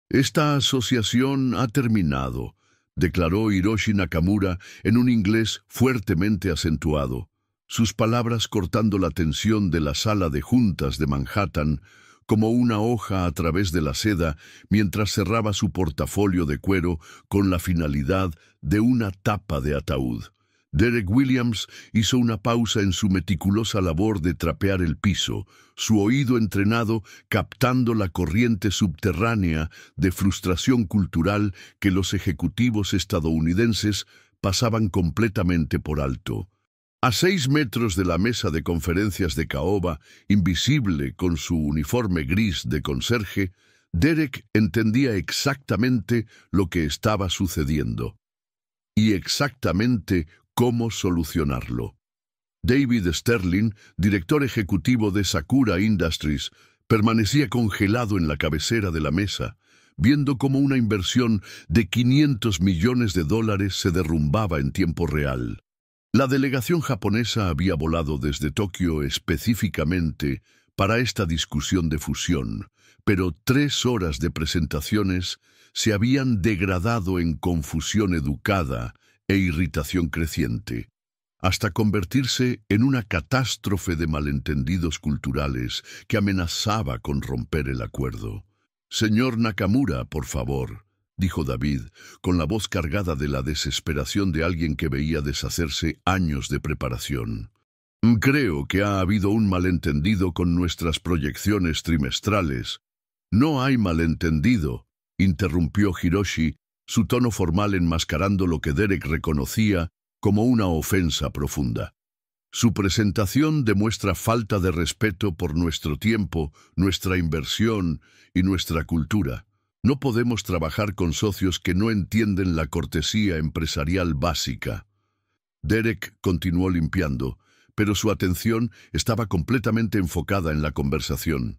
Esta asociación ha terminado, declaró Hiroshi Nakamura en un inglés fuertemente acentuado, sus palabras cortando la tensión de la sala de juntas de Manhattan como una hoja a través de la seda mientras cerraba su portafolio de cuero con la finalidad de una tapa de ataúd. Derek Williams hizo una pausa en su meticulosa labor de trapear el piso, su oído entrenado captando la corriente subterránea de frustración cultural que los ejecutivos estadounidenses pasaban completamente por alto. A 6 metros de la mesa de conferencias de caoba, invisible con su uniforme gris de conserje, Derek entendía exactamente lo que estaba sucediendo y exactamente cómo solucionarlo. David Sterling, director ejecutivo de Sakura Industries, permanecía congelado en la cabecera de la mesa, viendo cómo una inversión de $500 millones se derrumbaba en tiempo real. La delegación japonesa había volado desde Tokio específicamente para esta discusión de fusión, pero 3 horas de presentaciones se habían degradado en confusión educada e irritación creciente, hasta convertirse en una catástrofe de malentendidos culturales que amenazaba con romper el acuerdo. «Señor Nakamura, por favor», dijo David, con la voz cargada de la desesperación de alguien que veía deshacerse años de preparación. «Creo que ha habido un malentendido con nuestras proyecciones trimestrales». «No hay malentendido», interrumpió Hiroshi, su tono formal enmascarando lo que Derek reconocía como una ofensa profunda. «Su presentación demuestra falta de respeto por nuestro tiempo, nuestra inversión y nuestra cultura. No podemos trabajar con socios que no entienden la cortesía empresarial básica». Derek continuó limpiando, pero su atención estaba completamente enfocada en la conversación.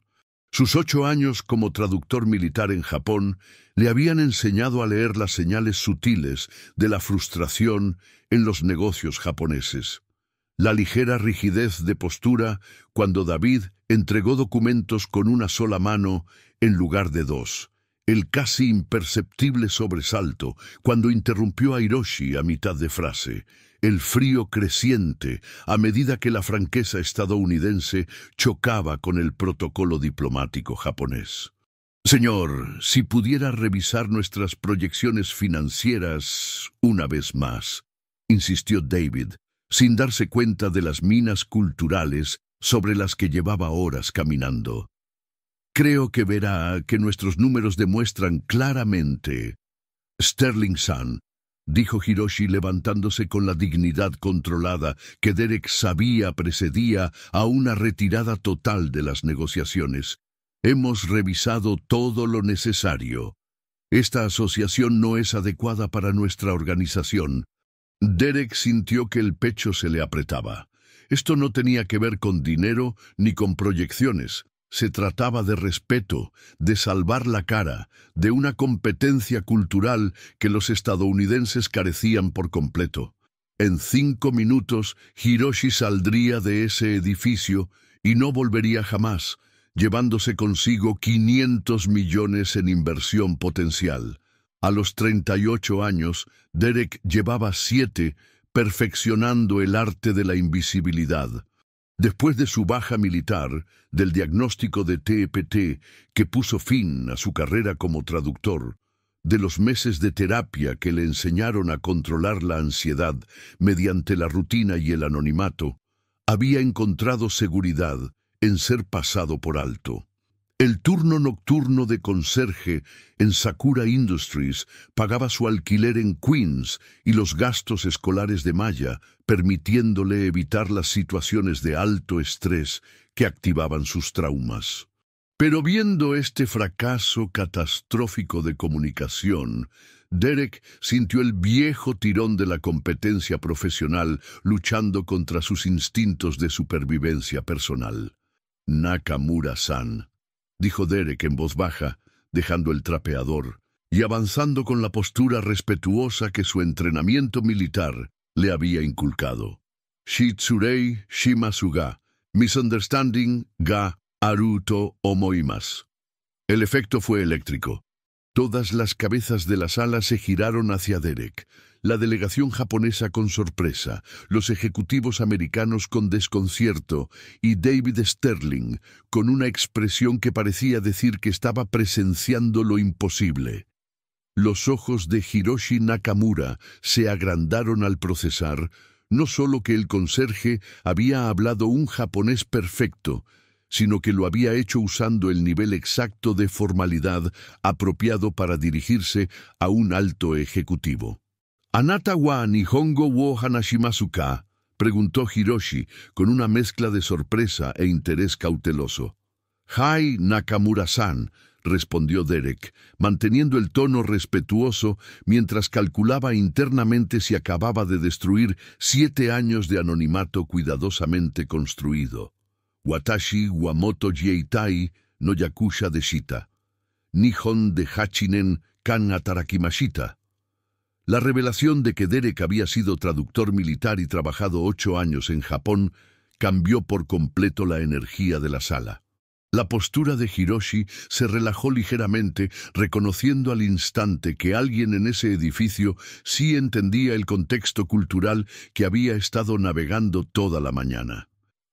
Sus 8 años como traductor militar en Japón le habían enseñado a leer las señales sutiles de la frustración en los negocios japoneses. La ligera rigidez de postura cuando David entregó documentos con una sola mano en lugar de 2. El casi imperceptible sobresalto cuando interrumpió a Hiroshi a mitad de frase. El frío creciente a medida que la franqueza estadounidense chocaba con el protocolo diplomático japonés. «Señor, si pudiera revisar nuestras proyecciones financieras una vez más», insistió David, sin darse cuenta de las minas culturales sobre las que llevaba horas caminando. «Creo que verá que nuestros números demuestran claramente». «Sterling-san», dijo Hiroshi levantándose con la dignidad controlada que Derek sabía precedía a una retirada total de las negociaciones. «Hemos revisado todo lo necesario. Esta asociación no es adecuada para nuestra organización». Derek sintió que el pecho se le apretaba. Esto no tenía que ver con dinero ni con proyecciones. Se trataba de respeto, de salvar la cara, de una competencia cultural que los estadounidenses carecían por completo. En 5 minutos, Hiroshi saldría de ese edificio y no volvería jamás, llevándose consigo $500 millones en inversión potencial. A los 38 años, Derek llevaba 7, perfeccionando el arte de la invisibilidad. Después de su baja militar, del diagnóstico de TEPT que puso fin a su carrera como traductor, de los meses de terapia que le enseñaron a controlar la ansiedad mediante la rutina y el anonimato, había encontrado seguridad en ser pasado por alto. El turno nocturno de conserje en Sakura Industries pagaba su alquiler en Queens y los gastos escolares de Maya, permitiéndole evitar las situaciones de alto estrés que activaban sus traumas. Pero viendo este fracaso catastrófico de comunicación, Derek sintió el viejo tirón de la competencia profesional luchando contra sus instintos de supervivencia personal. «Nakamura-san», dijo Derek en voz baja, dejando el trapeador, y avanzando con la postura respetuosa que su entrenamiento militar le había inculcado. «Shitsurei shimasu ga, misunderstanding ga aru to omoimasu». El efecto fue eléctrico. Todas las cabezas de la sala se giraron hacia Derek. La delegación japonesa con sorpresa, los ejecutivos americanos con desconcierto y David Sterling con una expresión que parecía decir que estaba presenciando lo imposible. Los ojos de Hiroshi Nakamura se agrandaron al procesar no solo que el conserje había hablado un japonés perfecto, sino que lo había hecho usando el nivel exacto de formalidad apropiado para dirigirse a un alto ejecutivo. «¿Anata wa Nihongo wo hanashimasu ka?», preguntó Hiroshi con una mezcla de sorpresa e interés cauteloso. «Hai, Nakamura-san», respondió Derek, manteniendo el tono respetuoso mientras calculaba internamente si acababa de destruir 7 años de anonimato cuidadosamente construido. «Watashi wamoto jieitai no yakusha deshita. Nihon de hachinen kan atarakimashita». La revelación de que Derek había sido traductor militar y trabajado 8 años en Japón cambió por completo la energía de la sala. La postura de Hiroshi se relajó ligeramente, reconociendo al instante que alguien en ese edificio sí entendía el contexto cultural que había estado navegando toda la mañana.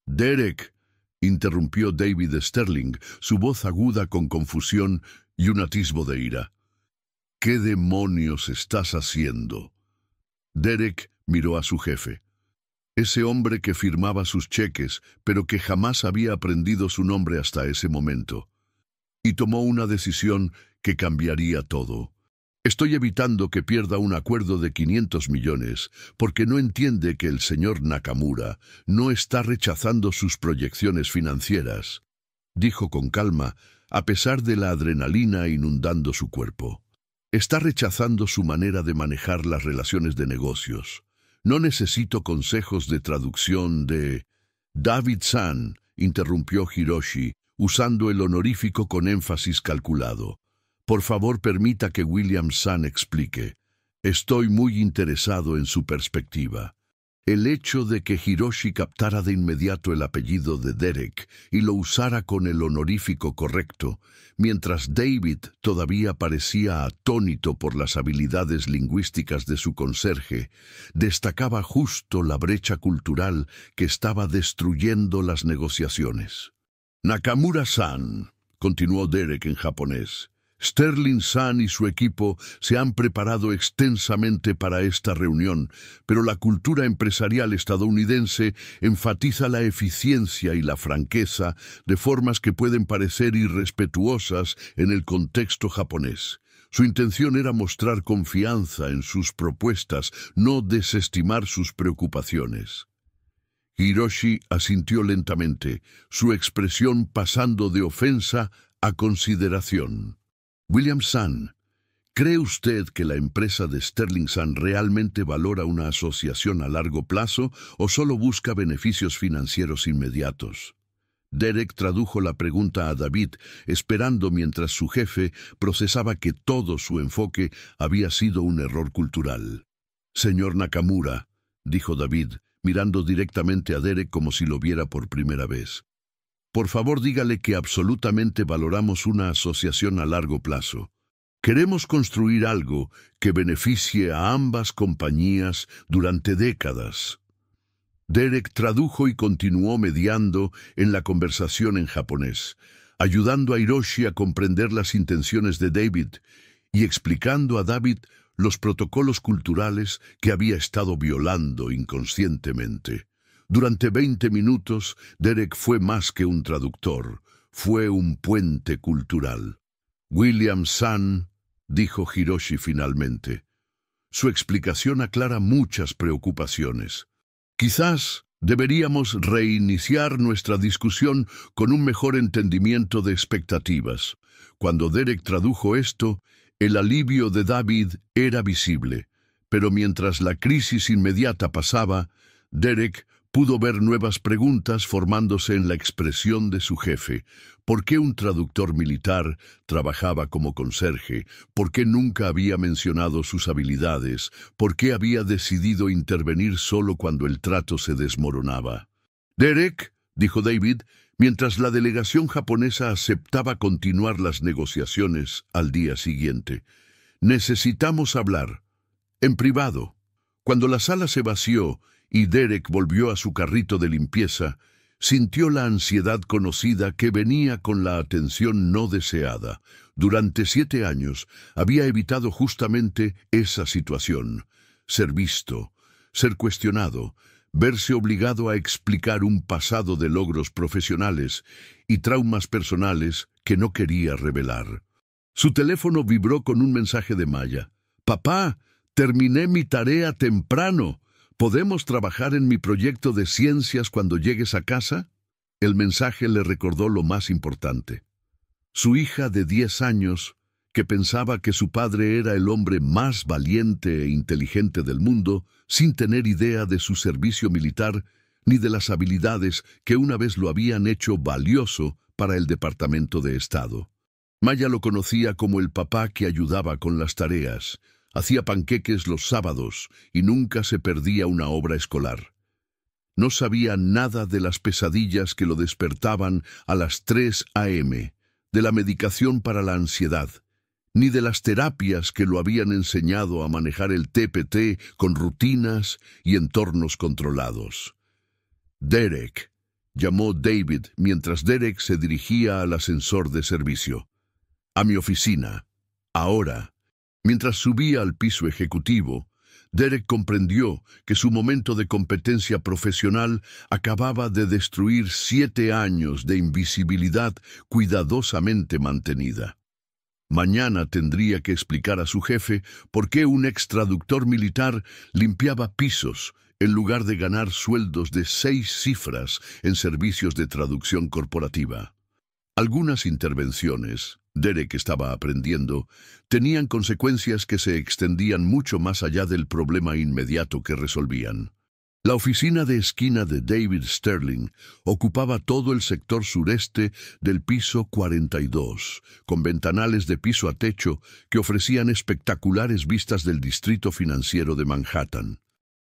«Derek», interrumpió David Sterling, su voz aguda con confusión y un atisbo de ira. «¿Qué demonios estás haciendo?» Derek miró a su jefe. Ese hombre que firmaba sus cheques, pero que jamás había aprendido su nombre hasta ese momento. Y tomó una decisión que cambiaría todo. «Estoy evitando que pierda un acuerdo de 500 millones, porque no entiende que el señor Nakamura no está rechazando sus proyecciones financieras», dijo con calma, a pesar de la adrenalina inundando su cuerpo. «Está rechazando su manera de manejar las relaciones de negocios. No necesito consejos de traducción de...» «David-san», interrumpió Hiroshi, usando el honorífico con énfasis calculado. «Por favor, permita que William-san explique. Estoy muy interesado en su perspectiva». El hecho de que Hiroshi captara de inmediato el apellido de Derek y lo usara con el honorífico correcto, mientras David todavía parecía atónito por las habilidades lingüísticas de su conserje, destacaba justo la brecha cultural que estaba destruyendo las negociaciones. «Nakamura-san», continuó Derek en japonés, «Sterling-san y su equipo se han preparado extensamente para esta reunión, pero la cultura empresarial estadounidense enfatiza la eficiencia y la franqueza de formas que pueden parecer irrespetuosas en el contexto japonés. Su intención era mostrar confianza en sus propuestas, no desestimar sus preocupaciones». Hiroshi asintió lentamente, su expresión pasando de ofensa a consideración. «William-san, ¿cree usted que la empresa de Sterling-san realmente valora una asociación a largo plazo o solo busca beneficios financieros inmediatos?» Derek tradujo la pregunta a David, esperando mientras su jefe procesaba que todo su enfoque había sido un error cultural. «Señor Nakamura», dijo David, mirando directamente a Derek como si lo viera por primera vez. «Por favor, dígale que absolutamente valoramos una asociación a largo plazo. Queremos construir algo que beneficie a ambas compañías durante décadas». Derek tradujo y continuó mediando en la conversación en japonés, ayudando a Hiroshi a comprender las intenciones de David y explicando a David los protocolos culturales que había estado violando inconscientemente. Durante 20 minutos, Derek fue más que un traductor, fue un puente cultural. «William-san», dijo Hiroshi finalmente. Su explicación aclara muchas preocupaciones. «Quizás deberíamos reiniciar nuestra discusión con un mejor entendimiento de expectativas». Cuando Derek tradujo esto, el alivio de David era visible, pero mientras la crisis inmediata pasaba, Derek pudo ver nuevas preguntas formándose en la expresión de su jefe. ¿Por qué un traductor militar trabajaba como conserje? ¿Por qué nunca había mencionado sus habilidades? ¿Por qué había decidido intervenir solo cuando el trato se desmoronaba? «Derek», dijo David, mientras la delegación japonesa aceptaba continuar las negociaciones al día siguiente. Necesitamos hablar. En privado. Cuando la sala se vació y Derek volvió a su carrito de limpieza, sintió la ansiedad conocida que venía con la atención no deseada. Durante 7 años había evitado justamente esa situación. Ser visto, ser cuestionado, verse obligado a explicar un pasado de logros profesionales y traumas personales que no quería revelar. Su teléfono vibró con un mensaje de Maya. «Papá, terminé mi tarea temprano. ¿Podemos trabajar en mi proyecto de ciencias cuando llegues a casa?» El mensaje le recordó lo más importante. Su hija de 10 años, que pensaba que su padre era el hombre más valiente e inteligente del mundo, sin tener idea de su servicio militar ni de las habilidades que una vez lo habían hecho valioso para el Departamento de Estado. Maya lo conocía como el papá que ayudaba con las tareas, hacía panqueques los sábados y nunca se perdía una obra escolar. No sabía nada de las pesadillas que lo despertaban a las 3 a.m., de la medicación para la ansiedad, ni de las terapias que lo habían enseñado a manejar el TPT con rutinas y entornos controlados. «Derek», llamó David mientras Derek se dirigía al ascensor de servicio. «A mi oficina. Ahora». Mientras subía al piso ejecutivo, Derek comprendió que su momento de competencia profesional acababa de destruir 7 años de invisibilidad cuidadosamente mantenida. Mañana tendría que explicar a su jefe por qué un extraductor militar limpiaba pisos en lugar de ganar sueldos de 6 cifras en servicios de traducción corporativa. Algunas intervenciones, Derek estaba aprendiendo, tenían consecuencias que se extendían mucho más allá del problema inmediato que resolvían. La oficina de esquina de David Sterling ocupaba todo el sector sureste del piso 42, con ventanales de piso a techo que ofrecían espectaculares vistas del distrito financiero de Manhattan.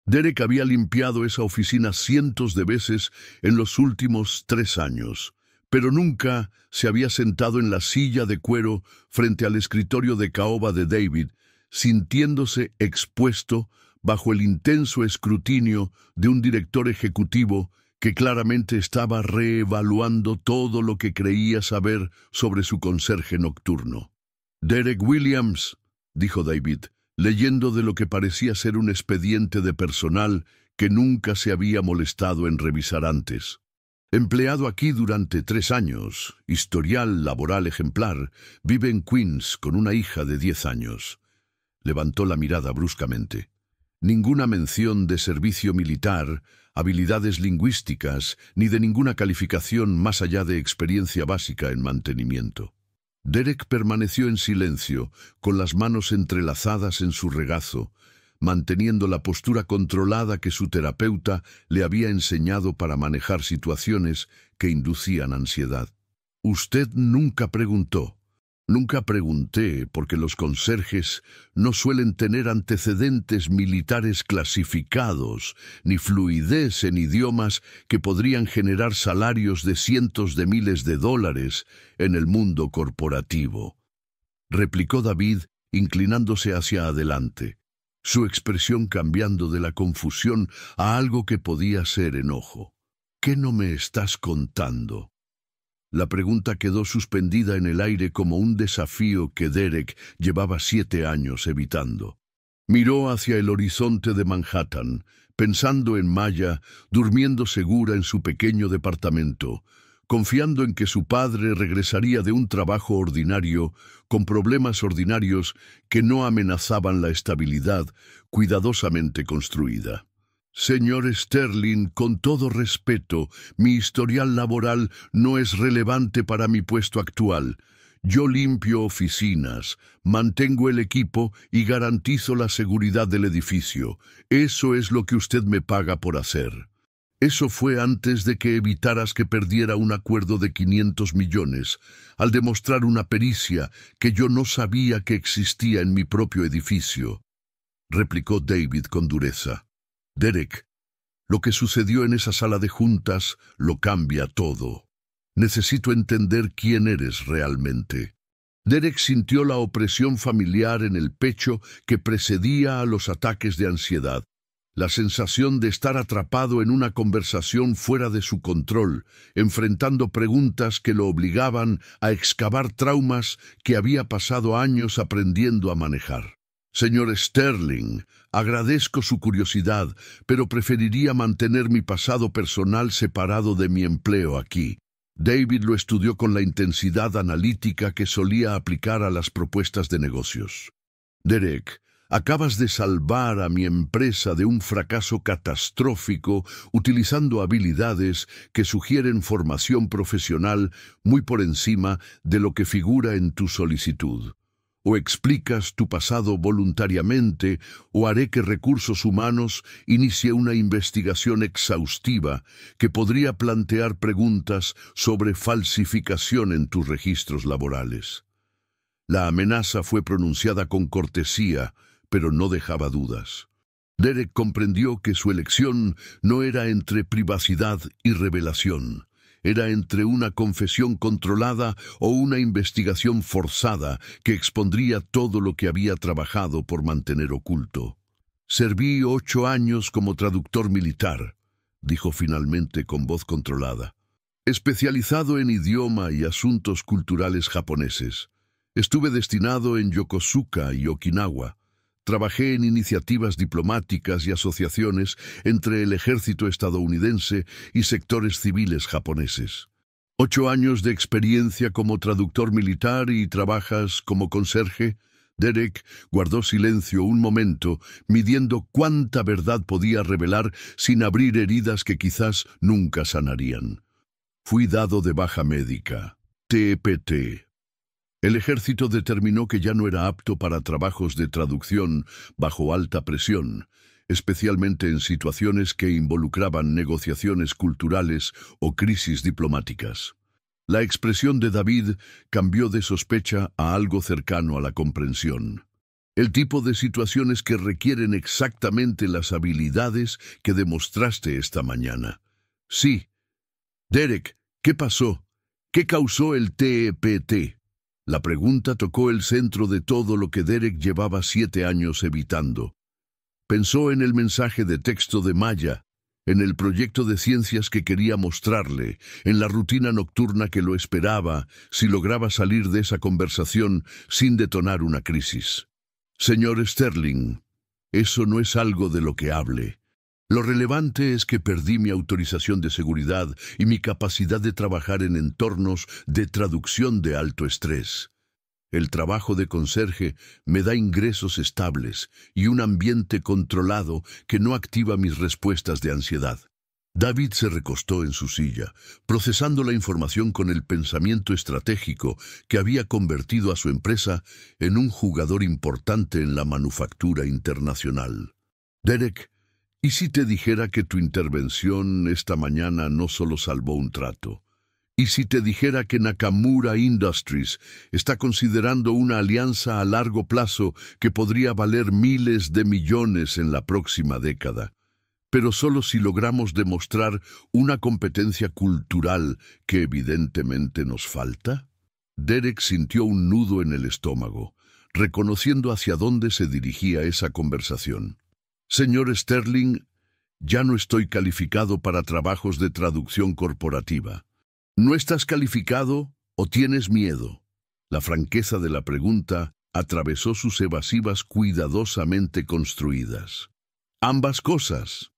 Derek había limpiado esa oficina cientos de veces en los últimos 3 años, pero nunca se había sentado en la silla de cuero frente al escritorio de caoba de David, sintiéndose expuesto bajo el intenso escrutinio de un director ejecutivo que claramente estaba reevaluando todo lo que creía saber sobre su conserje nocturno. «Derek Williams», dijo David, leyendo de lo que parecía ser un expediente de personal que nunca se había molestado en revisar antes. «Empleado aquí durante 3 años, historial laboral ejemplar, vive en Queens con una hija de 10 años». Levantó la mirada bruscamente. Ninguna mención de servicio militar, habilidades lingüísticas, ni de ninguna calificación más allá de experiencia básica en mantenimiento. Derek permaneció en silencio, con las manos entrelazadas en su regazo, manteniendo la postura controlada que su terapeuta le había enseñado para manejar situaciones que inducían ansiedad. «Usted nunca preguntó». «Nunca pregunté porque los conserjes no suelen tener antecedentes militares clasificados, ni fluidez en idiomas que podrían generar salarios de cientos de miles de dólares en el mundo corporativo», replicó David, inclinándose hacia adelante, su expresión cambiando de la confusión a algo que podía ser enojo. «¿Qué no me estás contando?» La pregunta quedó suspendida en el aire como un desafío que Derek llevaba 7 años evitando. Miró hacia el horizonte de Manhattan, pensando en Maya, durmiendo segura en su pequeño departamento, confiando en que su padre regresaría de un trabajo ordinario con problemas ordinarios que no amenazaban la estabilidad cuidadosamente construida. «Señor Sterling, con todo respeto, mi historial laboral no es relevante para mi puesto actual. Yo limpio oficinas, mantengo el equipo y garantizo la seguridad del edificio. Eso es lo que usted me paga por hacer». Eso fue antes de que evitaras que perdiera un acuerdo de 500 millones, al demostrar una pericia que yo no sabía que existía en mi propio edificio, replicó David con dureza. «Derek, lo que sucedió en esa sala de juntas lo cambia todo». Necesito entender quién eres realmente. Derek sintió la opresión familiar en el pecho que precedía a los ataques de ansiedad. La sensación de estar atrapado en una conversación fuera de su control, enfrentando preguntas que lo obligaban a excavar traumas que había pasado años aprendiendo a manejar. Señor Sterling, agradezco su curiosidad, pero preferiría mantener mi pasado personal separado de mi empleo aquí. David lo estudió con la intensidad analítica que solía aplicar a las propuestas de negocios. Derek, acabas de salvar a mi empresa de un fracaso catastrófico utilizando habilidades que sugieren formación profesional muy por encima de lo que figura en tu solicitud. O explicas tu pasado voluntariamente, o haré que Recursos Humanos inicie una investigación exhaustiva que podría plantear preguntas sobre falsificación en tus registros laborales. La amenaza fue pronunciada con cortesía, pero no dejaba dudas. Derek comprendió que su elección no era entre privacidad y revelación. Era entre una confesión controlada o una investigación forzada que expondría todo lo que había trabajado por mantener oculto. «Serví 8 años como traductor militar», dijo finalmente con voz controlada, «especializado en idioma y asuntos culturales japoneses. Estuve destinado en Yokosuka y Okinawa. Trabajé en iniciativas diplomáticas y asociaciones entre el ejército estadounidense y sectores civiles japoneses. 8 años de experiencia como traductor militar y trabajas como conserje». Derek guardó silencio un momento, midiendo cuánta verdad podía revelar sin abrir heridas que quizás nunca sanarían. «Fui dado de baja médica. TPT. El ejército determinó que ya no era apto para trabajos de traducción bajo alta presión, especialmente en situaciones que involucraban negociaciones culturales o crisis diplomáticas. La expresión de David cambió de sospecha a algo cercano a la comprensión. El tipo de situaciones que requieren exactamente las habilidades que demostraste esta mañana. Sí. Derek, ¿qué pasó? ¿Qué causó el TPT? La pregunta tocó el centro de todo lo que Derek llevaba 7 años evitando. Pensó en el mensaje de texto de Maya, en el proyecto de ciencias que quería mostrarle, en la rutina nocturna que lo esperaba si lograba salir de esa conversación sin detonar una crisis. «Señor Sterling, eso no es algo de lo que hable. Lo relevante es que perdí mi autorización de seguridad y mi capacidad de trabajar en entornos de traducción de alto estrés. El trabajo de conserje me da ingresos estables y un ambiente controlado que no activa mis respuestas de ansiedad». David se recostó en su silla, procesando la información con el pensamiento estratégico que había convertido a su empresa en un jugador importante en la manufactura internacional. «Derek, ¿y si te dijera que tu intervención esta mañana no solo salvó un trato? ¿Y si te dijera que Nakamura Industries está considerando una alianza a largo plazo que podría valer miles de millones en la próxima década? Pero solo si logramos demostrar una competencia cultural que evidentemente nos falta». Derek sintió un nudo en el estómago, reconociendo hacia dónde se dirigía esa conversación. «Señor Sterling, ya no estoy calificado para trabajos de traducción corporativa». «¿No estás calificado o tienes miedo?». La franqueza de la pregunta atravesó sus evasivas cuidadosamente construidas. «Ambas cosas».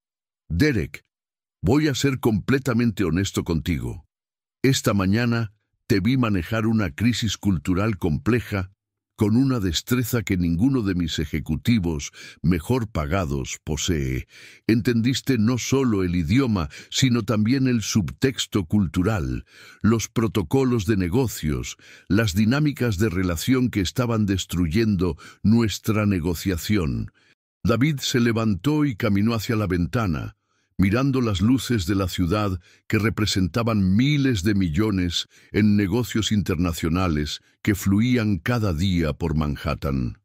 «Derek, voy a ser completamente honesto contigo. Esta mañana te vi manejar una crisis cultural compleja con una destreza que ninguno de mis ejecutivos mejor pagados posee. Entendiste no solo el idioma, sino también el subtexto cultural, los protocolos de negocios, las dinámicas de relación que estaban destruyendo nuestra negociación». David se levantó y caminó hacia la ventana, mirando las luces de la ciudad que representaban miles de millones en negocios internacionales que fluían cada día por Manhattan.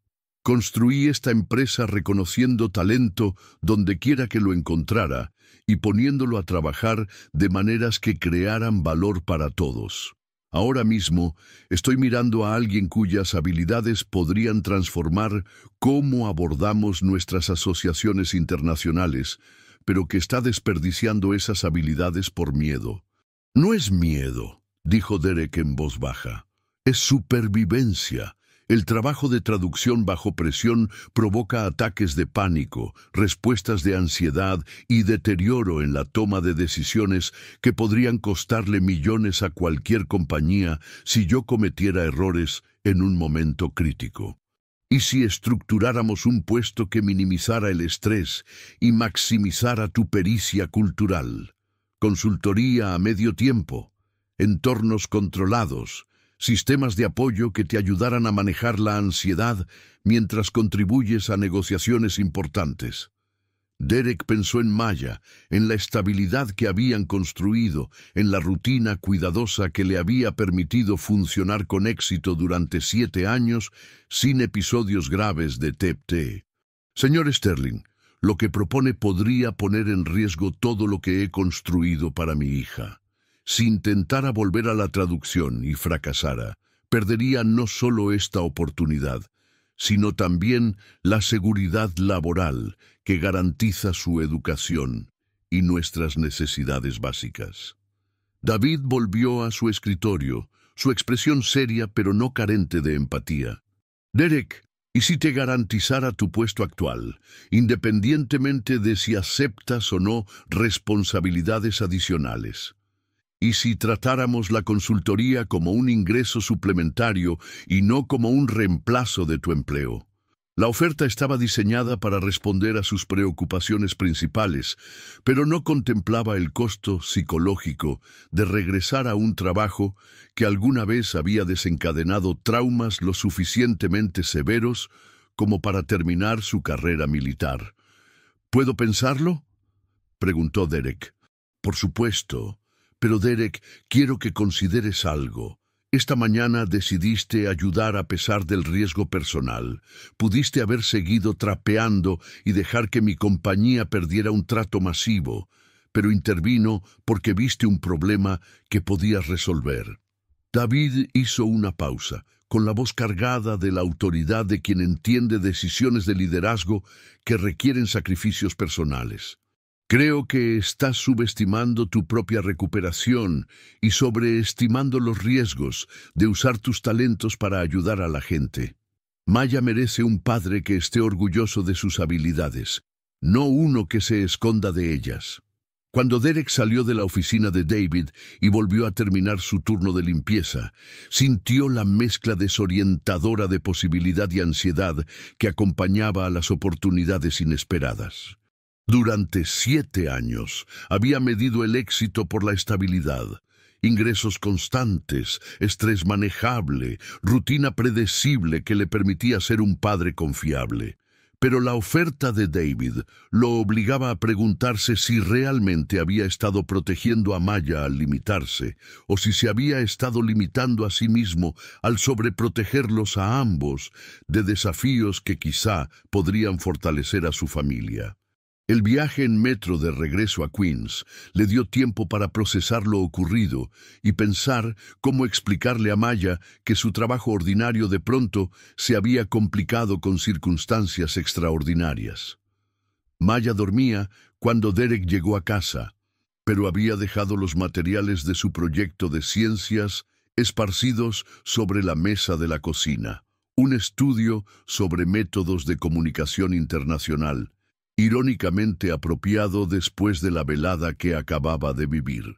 Construí esta empresa reconociendo talento donde quiera que lo encontrara y poniéndolo a trabajar de maneras que crearan valor para todos. Ahora mismo estoy mirando a alguien cuyas habilidades podrían transformar cómo abordamos nuestras asociaciones internacionales, pero que está desperdiciando esas habilidades por miedo. No es miedo, dijo Derek en voz baja. Es supervivencia. El trabajo de traducción bajo presión provoca ataques de pánico, respuestas de ansiedad y deterioro en la toma de decisiones que podrían costarle millones a cualquier compañía si yo cometiera errores en un momento crítico. ¿Y si estructuráramos un puesto que minimizara el estrés y maximizara tu pericia cultural? Consultoría a medio tiempo, entornos controlados, sistemas de apoyo que te ayudaran a manejar la ansiedad mientras contribuyes a negociaciones importantes. Derek pensó en Maya, en la estabilidad que habían construido, en la rutina cuidadosa que le había permitido funcionar con éxito durante 7 años sin episodios graves de TEPT. Señor Sterling, lo que propone podría poner en riesgo todo lo que he construido para mi hija. Si intentara volver a la traducción y fracasara, perdería no solo esta oportunidad, sino también la seguridad laboral que garantiza su educación y nuestras necesidades básicas. David volvió a su escritorio, su expresión seria pero no carente de empatía. Derek, ¿y si te garantizara tu puesto actual, independientemente de si aceptas o no responsabilidades adicionales? ¿Y si tratáramos la consultoría como un ingreso suplementario y no como un reemplazo de tu empleo? La oferta estaba diseñada para responder a sus preocupaciones principales, pero no contemplaba el costo psicológico de regresar a un trabajo que alguna vez había desencadenado traumas lo suficientemente severos como para terminar su carrera militar. ¿Puedo pensarlo?, preguntó Derek. Por supuesto. Pero Derek, quiero que consideres algo. Esta mañana decidiste ayudar a pesar del riesgo personal. Pudiste haber seguido trapeando y dejar que mi compañía perdiera un trato masivo, pero intervino porque viste un problema que podías resolver. David hizo una pausa, con la voz cargada de la autoridad de quien entiende decisiones de liderazgo que requieren sacrificios personales. Creo que estás subestimando tu propia recuperación y sobreestimando los riesgos de usar tus talentos para ayudar a la gente. Maya merece un padre que esté orgulloso de sus habilidades, no uno que se esconda de ellas. Cuando Derek salió de la oficina de David y volvió a terminar su turno de limpieza, sintió la mezcla desorientadora de posibilidad y ansiedad que acompañaba a las oportunidades inesperadas. Durante 7 años había medido el éxito por la estabilidad, ingresos constantes, estrés manejable, rutina predecible que le permitía ser un padre confiable. Pero la oferta de David lo obligaba a preguntarse si realmente había estado protegiendo a Maya al limitarse, o si se había estado limitando a sí mismo al sobreprotegerlos a ambos de desafíos que quizá podrían fortalecer a su familia. El viaje en metro de regreso a Queens le dio tiempo para procesar lo ocurrido y pensar cómo explicarle a Maya que su trabajo ordinario de pronto se había complicado con circunstancias extraordinarias. Maya dormía cuando Derek llegó a casa, pero había dejado los materiales de su proyecto de ciencias esparcidos sobre la mesa de la cocina, un estudio sobre métodos de comunicación internacional, irónicamente apropiado después de la velada que acababa de vivir.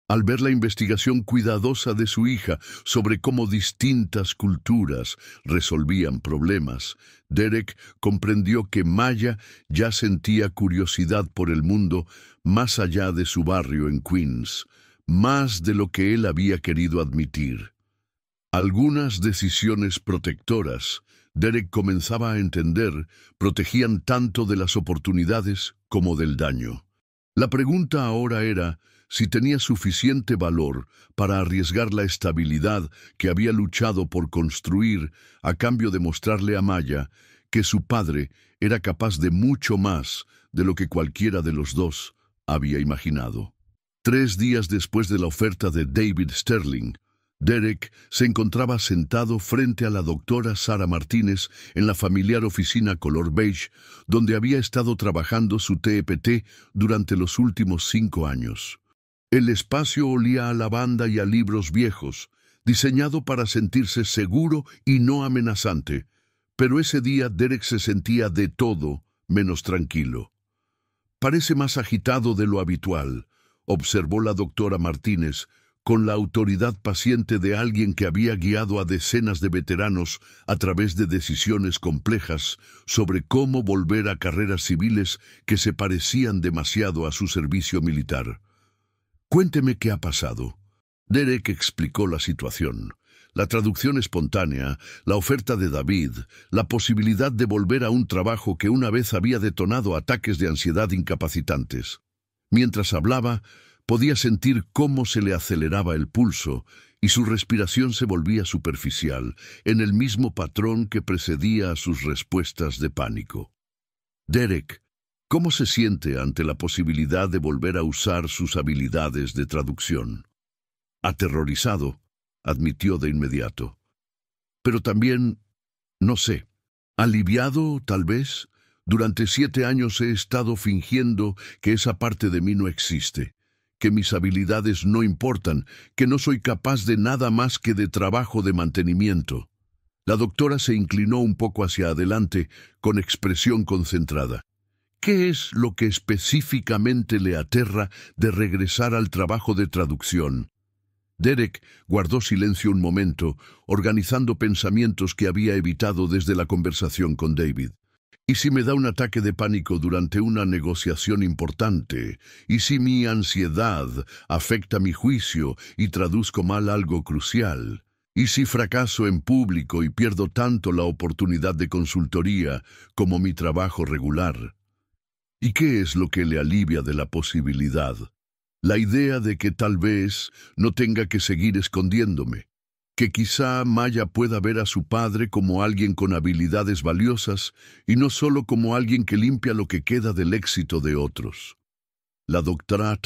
Al ver la investigación cuidadosa de su hija sobre cómo distintas culturas resolvían problemas, Derek comprendió que Maya ya sentía curiosidad por el mundo más allá de su barrio en Queens, más de lo que él había querido admitir. Algunas decisiones protectoras, Derek comenzaba a entender, protegían tanto de las oportunidades como del daño. La pregunta ahora era si tenía suficiente valor para arriesgar la estabilidad que había luchado por construir a cambio de mostrarle a Maya que su padre era capaz de mucho más de lo que cualquiera de los dos había imaginado. 3 días después de la oferta de David Sterling, Derek se encontraba sentado frente a la doctora Sara Martínez en la familiar oficina color beige, donde había estado trabajando su TEPT durante los últimos 5 años. El espacio olía a lavanda y a libros viejos, diseñado para sentirse seguro y no amenazante, pero ese día Derek se sentía de todo menos tranquilo. «Parece más agitado de lo habitual», observó la doctora Martínez, con la autoridad paciente de alguien que había guiado a decenas de veteranos a través de decisiones complejas sobre cómo volver a carreras civiles que se parecían demasiado a su servicio militar. «Cuénteme qué ha pasado». Derek explicó la situación. La traducción espontánea, la oferta de David, la posibilidad de volver a un trabajo que una vez había detonado ataques de ansiedad incapacitantes. Mientras hablaba, podía sentir cómo se le aceleraba el pulso y su respiración se volvía superficial, en el mismo patrón que precedía a sus respuestas de pánico. «Derek, ¿cómo se siente ante la posibilidad de volver a usar sus habilidades de traducción?» «Aterrorizado», admitió de inmediato. «Pero también, no sé, aliviado, tal vez. Durante 7 años he estado fingiendo que esa parte de mí no existe, que mis habilidades no importan, que no soy capaz de nada más que de trabajo de mantenimiento». La doctora se inclinó un poco hacia adelante, con expresión concentrada. «¿Qué es lo que específicamente le aterra de regresar al trabajo de traducción?» Derek guardó silencio un momento, organizando pensamientos que había evitado desde la conversación con David. ¿Y si me da un ataque de pánico durante una negociación importante? ¿Y si mi ansiedad afecta mi juicio y traduzco mal algo crucial? ¿Y si fracaso en público y pierdo tanto la oportunidad de consultoría como mi trabajo regular? ¿Y qué es lo que le alivia de la posibilidad? La idea de que tal vez no tenga que seguir escondiéndome, que quizá Maya pueda ver a su padre como alguien con habilidades valiosas y no solo como alguien que limpia lo que queda del éxito de otros. La doctora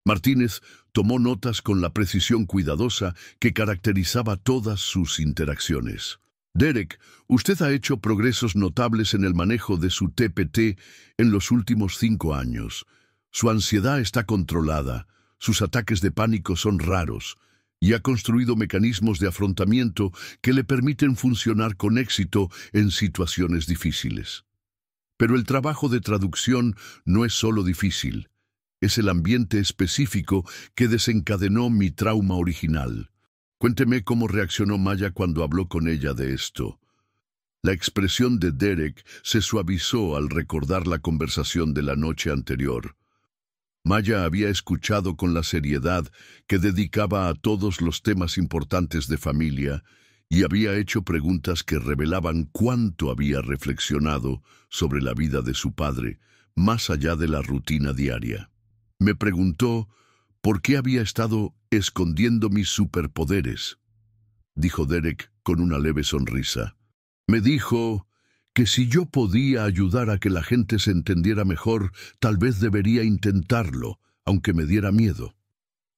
Martínez tomó notas con la precisión cuidadosa que caracterizaba todas sus interacciones. «Derek, usted ha hecho progresos notables en el manejo de su TPT en los últimos 5 años. Su ansiedad está controlada, sus ataques de pánico son raros, y ha construido mecanismos de afrontamiento que le permiten funcionar con éxito en situaciones difíciles. Pero el trabajo de traducción no es solo difícil, es el ambiente específico que desencadenó mi trauma original. Cuénteme cómo reaccionó Maya cuando habló con ella de esto». La expresión de Derek se suavizó al recordar la conversación de la noche anterior. Maya había escuchado con la seriedad que dedicaba a todos los temas importantes de familia y había hecho preguntas que revelaban cuánto había reflexionado sobre la vida de su padre, más allá de la rutina diaria. Me preguntó por qué había estado escondiendo mis superpoderes, dijo Derek con una leve sonrisa. Me dijo que si yo podía ayudar a que la gente se entendiera mejor, tal vez debería intentarlo, aunque me diera miedo.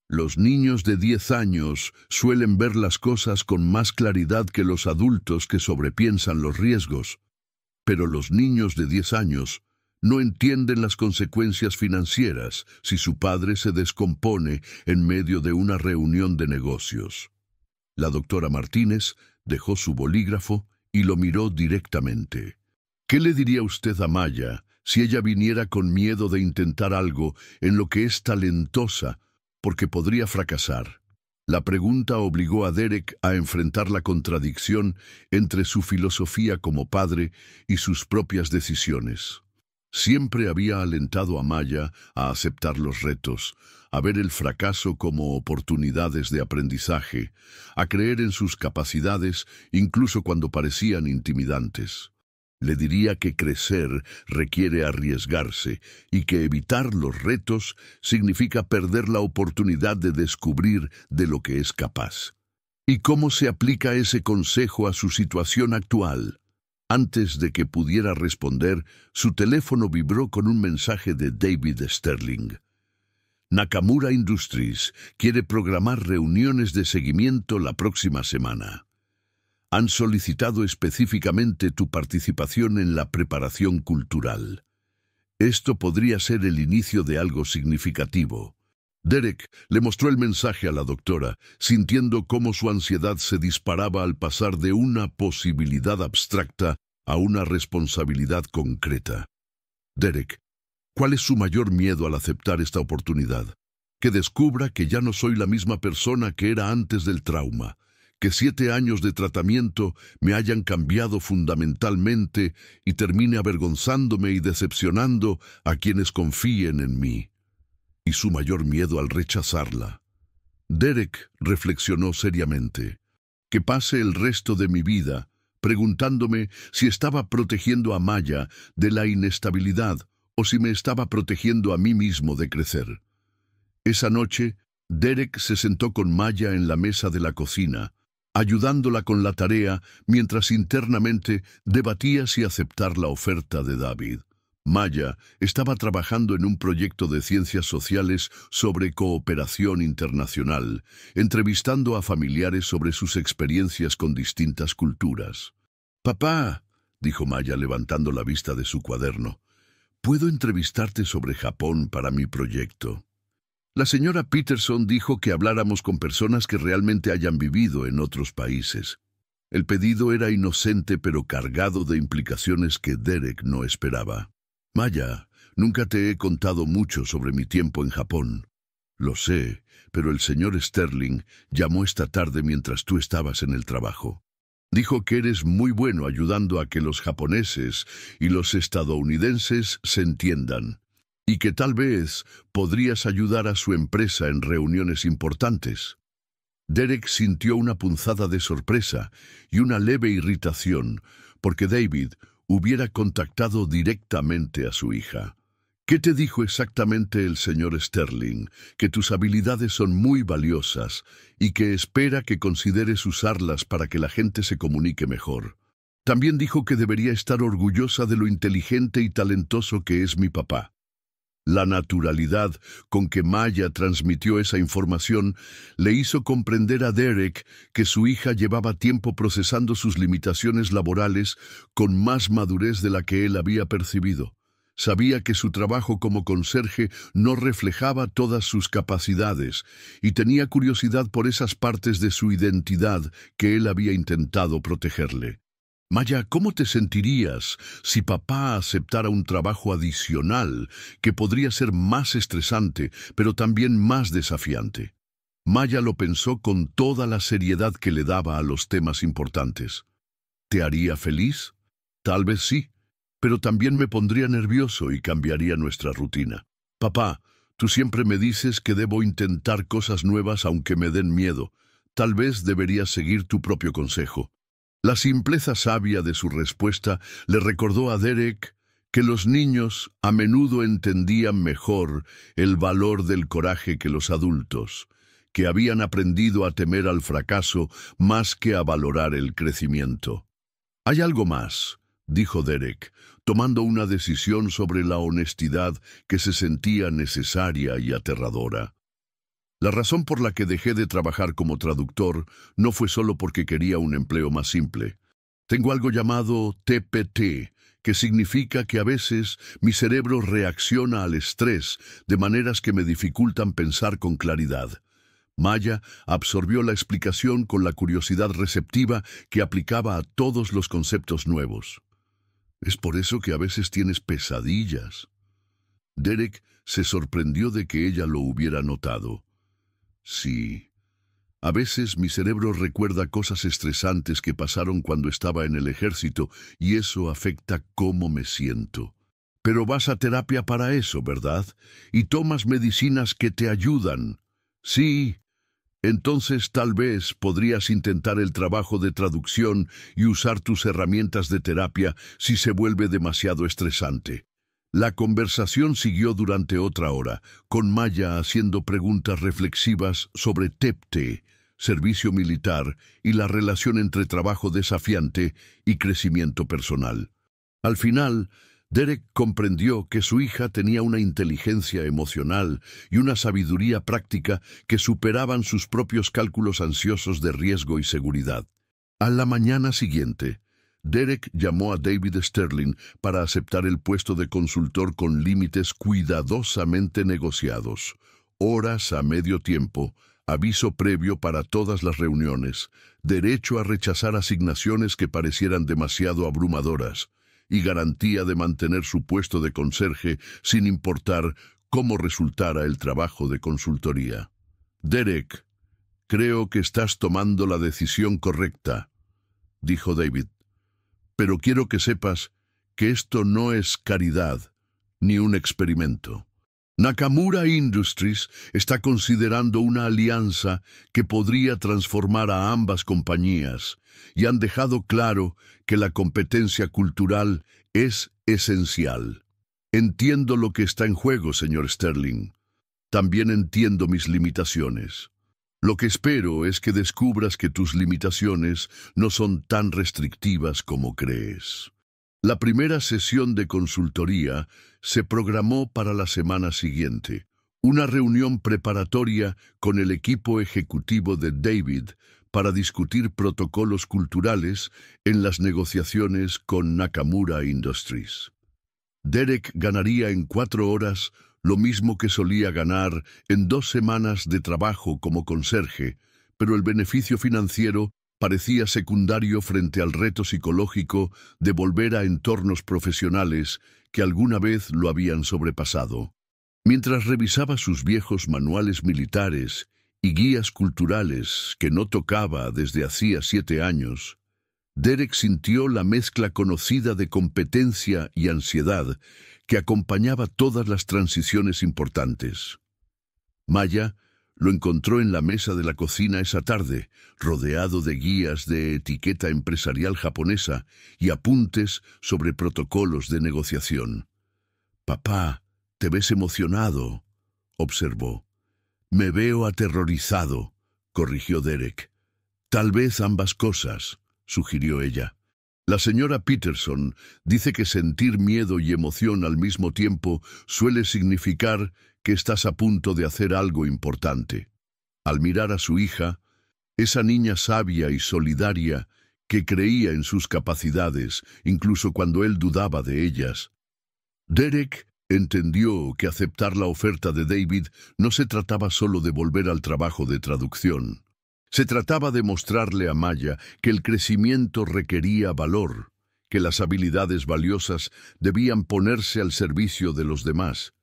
Los niños de 10 años suelen ver las cosas con más claridad que los adultos que sobrepiensan los riesgos, pero los niños de 10 años no entienden las consecuencias financieras si su padre se descompone en medio de una reunión de negocios. La doctora Martínez dejó su bolígrafo y lo miró directamente. ¿Qué le diría usted a Maya si ella viniera con miedo de intentar algo en lo que es talentosa, porque podría fracasar? La pregunta obligó a Derek a enfrentar la contradicción entre su filosofía como padre y sus propias decisiones. Siempre había alentado a Maya a aceptar los retos, a ver el fracaso como oportunidades de aprendizaje, a creer en sus capacidades incluso cuando parecían intimidantes. Le diría que crecer requiere arriesgarse y que evitar los retos significa perder la oportunidad de descubrir de lo que es capaz. ¿Y cómo se aplica ese consejo a su situación actual? Antes de que pudiera responder, su teléfono vibró con un mensaje de David Sterling. Nakamura Industries quiere programar reuniones de seguimiento la próxima semana. Han solicitado específicamente tu participación en la preparación cultural. Esto podría ser el inicio de algo significativo. Derek le mostró el mensaje a la doctora, sintiendo cómo su ansiedad se disparaba al pasar de una posibilidad abstracta a una responsabilidad concreta. Derek, ¿cuál es su mayor miedo al aceptar esta oportunidad? Que descubra que ya no soy la misma persona que era antes del trauma, que 7 años de tratamiento me hayan cambiado fundamentalmente y termine avergonzándome y decepcionando a quienes confíen en mí. Y su mayor miedo al rechazarla. Derek reflexionó seriamente. Que pase el resto de mi vida preguntándome si estaba protegiendo a Maya de la inestabilidad o si me estaba protegiendo a mí mismo de crecer. Esa noche, Derek se sentó con Maya en la mesa de la cocina, ayudándola con la tarea mientras internamente debatía si aceptar la oferta de David. Maya estaba trabajando en un proyecto de ciencias sociales sobre cooperación internacional, entrevistando a familiares sobre sus experiencias con distintas culturas. «Papá», dijo Maya levantando la vista de su cuaderno, «¿puedo entrevistarte sobre Japón para mi proyecto?» La señora Peterson dijo que habláramos con personas que realmente hayan vivido en otros países. El pedido era inocente pero cargado de implicaciones que Derek no esperaba. «Maya, nunca te he contado mucho sobre mi tiempo en Japón. Lo sé, pero el señor Sterling llamó esta tarde mientras tú estabas en el trabajo. Dijo que eres muy bueno ayudando a que los japoneses y los estadounidenses se entiendan, y que tal vez podrías ayudar a su empresa en reuniones importantes». Derek sintió una punzada de sorpresa y una leve irritación, porque David hubiera contactado directamente a su hija. «¿Qué te dijo exactamente el señor Sterling? Que tus habilidades son muy valiosas y que espera que consideres usarlas para que la gente se comunique mejor. También dijo que debería estar orgullosa de lo inteligente y talentoso que es mi papá». La naturalidad con que Maya transmitió esa información le hizo comprender a Derek que su hija llevaba tiempo procesando sus limitaciones laborales con más madurez de la que él había percibido. Sabía que su trabajo como conserje no reflejaba todas sus capacidades y tenía curiosidad por esas partes de su identidad que él había intentado protegerle. «Maya, ¿cómo te sentirías si papá aceptara un trabajo adicional que podría ser más estresante, pero también más desafiante?» Maya lo pensó con toda la seriedad que le daba a los temas importantes. «¿Te haría feliz? Tal vez sí, pero también me pondría nervioso y cambiaría nuestra rutina. Papá, tú siempre me dices que debo intentar cosas nuevas aunque me den miedo. Tal vez deberías seguir tu propio consejo». La simpleza sabia de su respuesta le recordó a Derek que los niños a menudo entendían mejor el valor del coraje que los adultos, que habían aprendido a temer al fracaso más que a valorar el crecimiento. «Hay algo más», dijo Derek, tomando una decisión sobre la honestidad que se sentía necesaria y aterradora. «La razón por la que dejé de trabajar como traductor no fue solo porque quería un empleo más simple. Tengo algo llamado TPT, que significa que a veces mi cerebro reacciona al estrés de maneras que me dificultan pensar con claridad». Maya absorbió la explicación con la curiosidad receptiva que aplicaba a todos los conceptos nuevos. «¿Es por eso que a veces tienes pesadillas?» Derek se sorprendió de que ella lo hubiera notado. «Sí. A veces mi cerebro recuerda cosas estresantes que pasaron cuando estaba en el ejército y eso afecta cómo me siento. Pero vas a terapia para eso, ¿verdad? Y tomas medicinas que te ayudan». «Sí. Entonces tal vez podrías intentar el trabajo de traducción y usar tus herramientas de terapia si se vuelve demasiado estresante». La conversación siguió durante otra hora, con Maya haciendo preguntas reflexivas sobre TPT, servicio militar y la relación entre trabajo desafiante y crecimiento personal. Al final, Derek comprendió que su hija tenía una inteligencia emocional y una sabiduría práctica que superaban sus propios cálculos ansiosos de riesgo y seguridad. A la mañana siguiente, Derek llamó a David Sterling para aceptar el puesto de consultor con límites cuidadosamente negociados, horas a medio tiempo, aviso previo para todas las reuniones, derecho a rechazar asignaciones que parecieran demasiado abrumadoras, y garantía de mantener su puesto de conserje sin importar cómo resultara el trabajo de consultoría. «Derek, creo que estás tomando la decisión correcta», dijo David. «Pero quiero que sepas que esto no es caridad ni un experimento. Nakamura Industries está considerando una alianza que podría transformar a ambas compañías y han dejado claro que la competencia cultural es esencial. Entiendo lo que está en juego, señor Sterling. También entiendo mis limitaciones. Lo que espero es que descubras que tus limitaciones no son tan restrictivas como crees». La primera sesión de consultoría se programó para la semana siguiente, una reunión preparatoria con el equipo ejecutivo de David para discutir protocolos culturales en las negociaciones con Nakamura Industries. Derek ganaría en 4 horas lo mismo que solía ganar en 2 semanas de trabajo como conserje, pero el beneficio financiero parecía secundario frente al reto psicológico de volver a entornos profesionales que alguna vez lo habían sobrepasado. Mientras revisaba sus viejos manuales militares y guías culturales que no tocaba desde hacía 7 años, Derek sintió la mezcla conocida de competencia y ansiedad que acompañaba todas las transiciones importantes. Maya lo encontró en la mesa de la cocina esa tarde, rodeado de guías de etiqueta empresarial japonesa y apuntes sobre protocolos de negociación. «Papá, te ves emocionado», observó. «Me veo aterrorizado», corrigió Derek. «Tal vez ambas cosas», sugirió ella. «La señora Peterson dice que sentir miedo y emoción al mismo tiempo suele significar que estás a punto de hacer algo importante». Al mirar a su hija, esa niña sabia y solidaria que creía en sus capacidades, incluso cuando él dudaba de ellas, Derek entendió que aceptar la oferta de David no se trataba solo de volver al trabajo de traducción. Se trataba de mostrarle a Maya que el crecimiento requería valor, que las habilidades valiosas debían ponerse al servicio de los demás,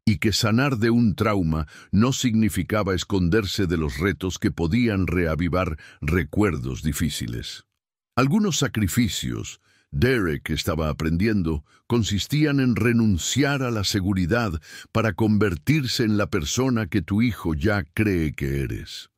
y que sanar de un trauma no significaba esconderse de los retos que podían reavivar recuerdos difíciles. Algunos sacrificios, Derek estaba aprendiendo, consistían en renunciar a la seguridad para convertirse en la persona que tu hijo ya cree que eres.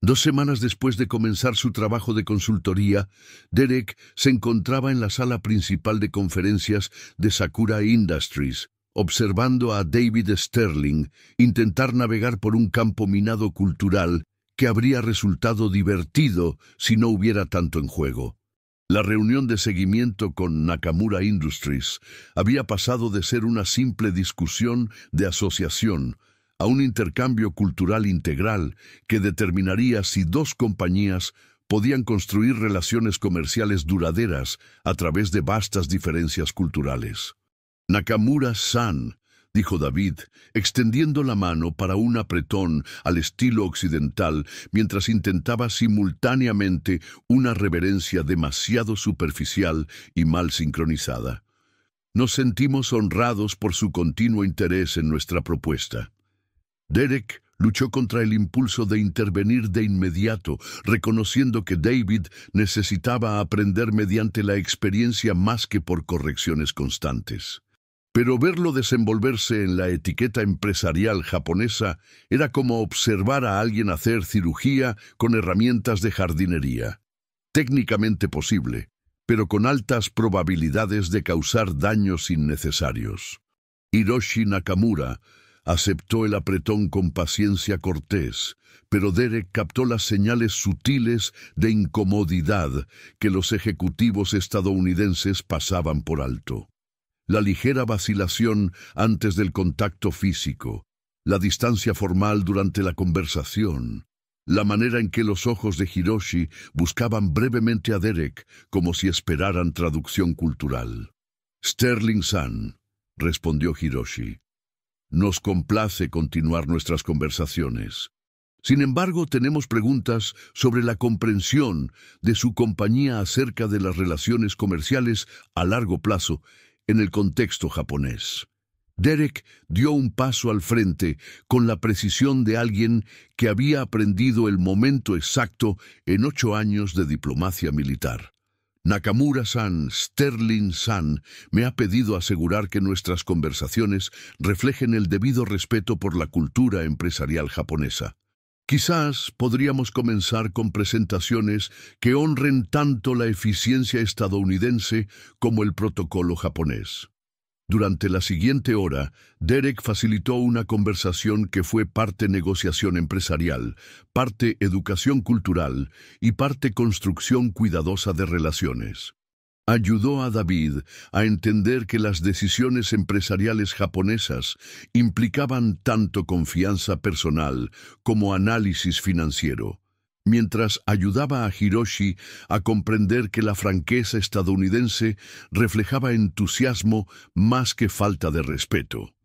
2 semanas después de comenzar su trabajo de consultoría, Derek se encontraba en la sala principal de conferencias de Sakura Industries, observando a David Sterling intentar navegar por un campo minado cultural que habría resultado divertido si no hubiera tanto en juego. La reunión de seguimiento con Nakamura Industries había pasado de ser una simple discusión de asociación a un intercambio cultural integral que determinaría si 2 compañías podían construir relaciones comerciales duraderas a través de vastas diferencias culturales. «Nakamura-san», dijo David, extendiendo la mano para un apretón al estilo occidental mientras intentaba simultáneamente una reverencia demasiado superficial y mal sincronizada. «Nos sentimos honrados por su continuo interés en nuestra propuesta». Derek luchó contra el impulso de intervenir de inmediato, reconociendo que David necesitaba aprender mediante la experiencia más que por correcciones constantes. Pero verlo desenvolverse en la etiqueta empresarial japonesa era como observar a alguien hacer cirugía con herramientas de jardinería. Técnicamente posible, pero con altas probabilidades de causar daños innecesarios. Hiroshi Nakamura Aceptó el apretón con paciencia cortés, pero Derek captó las señales sutiles de incomodidad que los ejecutivos estadounidenses pasaban por alto. La ligera vacilación antes del contacto físico, la distancia formal durante la conversación, la manera en que los ojos de Hiroshi buscaban brevemente a Derek como si esperaran traducción cultural. «Sterling-san», respondió Hiroshi. «Nos complace continuar nuestras conversaciones. Sin embargo, tenemos preguntas sobre la comprensión de su compañía acerca de las relaciones comerciales a largo plazo en el contexto japonés». Derek dio un paso al frente con la precisión de alguien que había aprendido el momento exacto en 8 años de diplomacia militar. «Nakamura-san, Sterling-san, me ha pedido asegurar que nuestras conversaciones reflejen el debido respeto por la cultura empresarial japonesa. Quizás podríamos comenzar con presentaciones que honren tanto la eficiencia estadounidense como el protocolo japonés». Durante la siguiente hora, Derek facilitó una conversación que fue parte negociación empresarial, parte educación cultural y parte construcción cuidadosa de relaciones. Ayudó a David a entender que las decisiones empresariales japonesas implicaban tanto confianza personal como análisis financiero, mientras ayudaba a Hiroshi a comprender que la franqueza estadounidense reflejaba entusiasmo más que falta de respeto.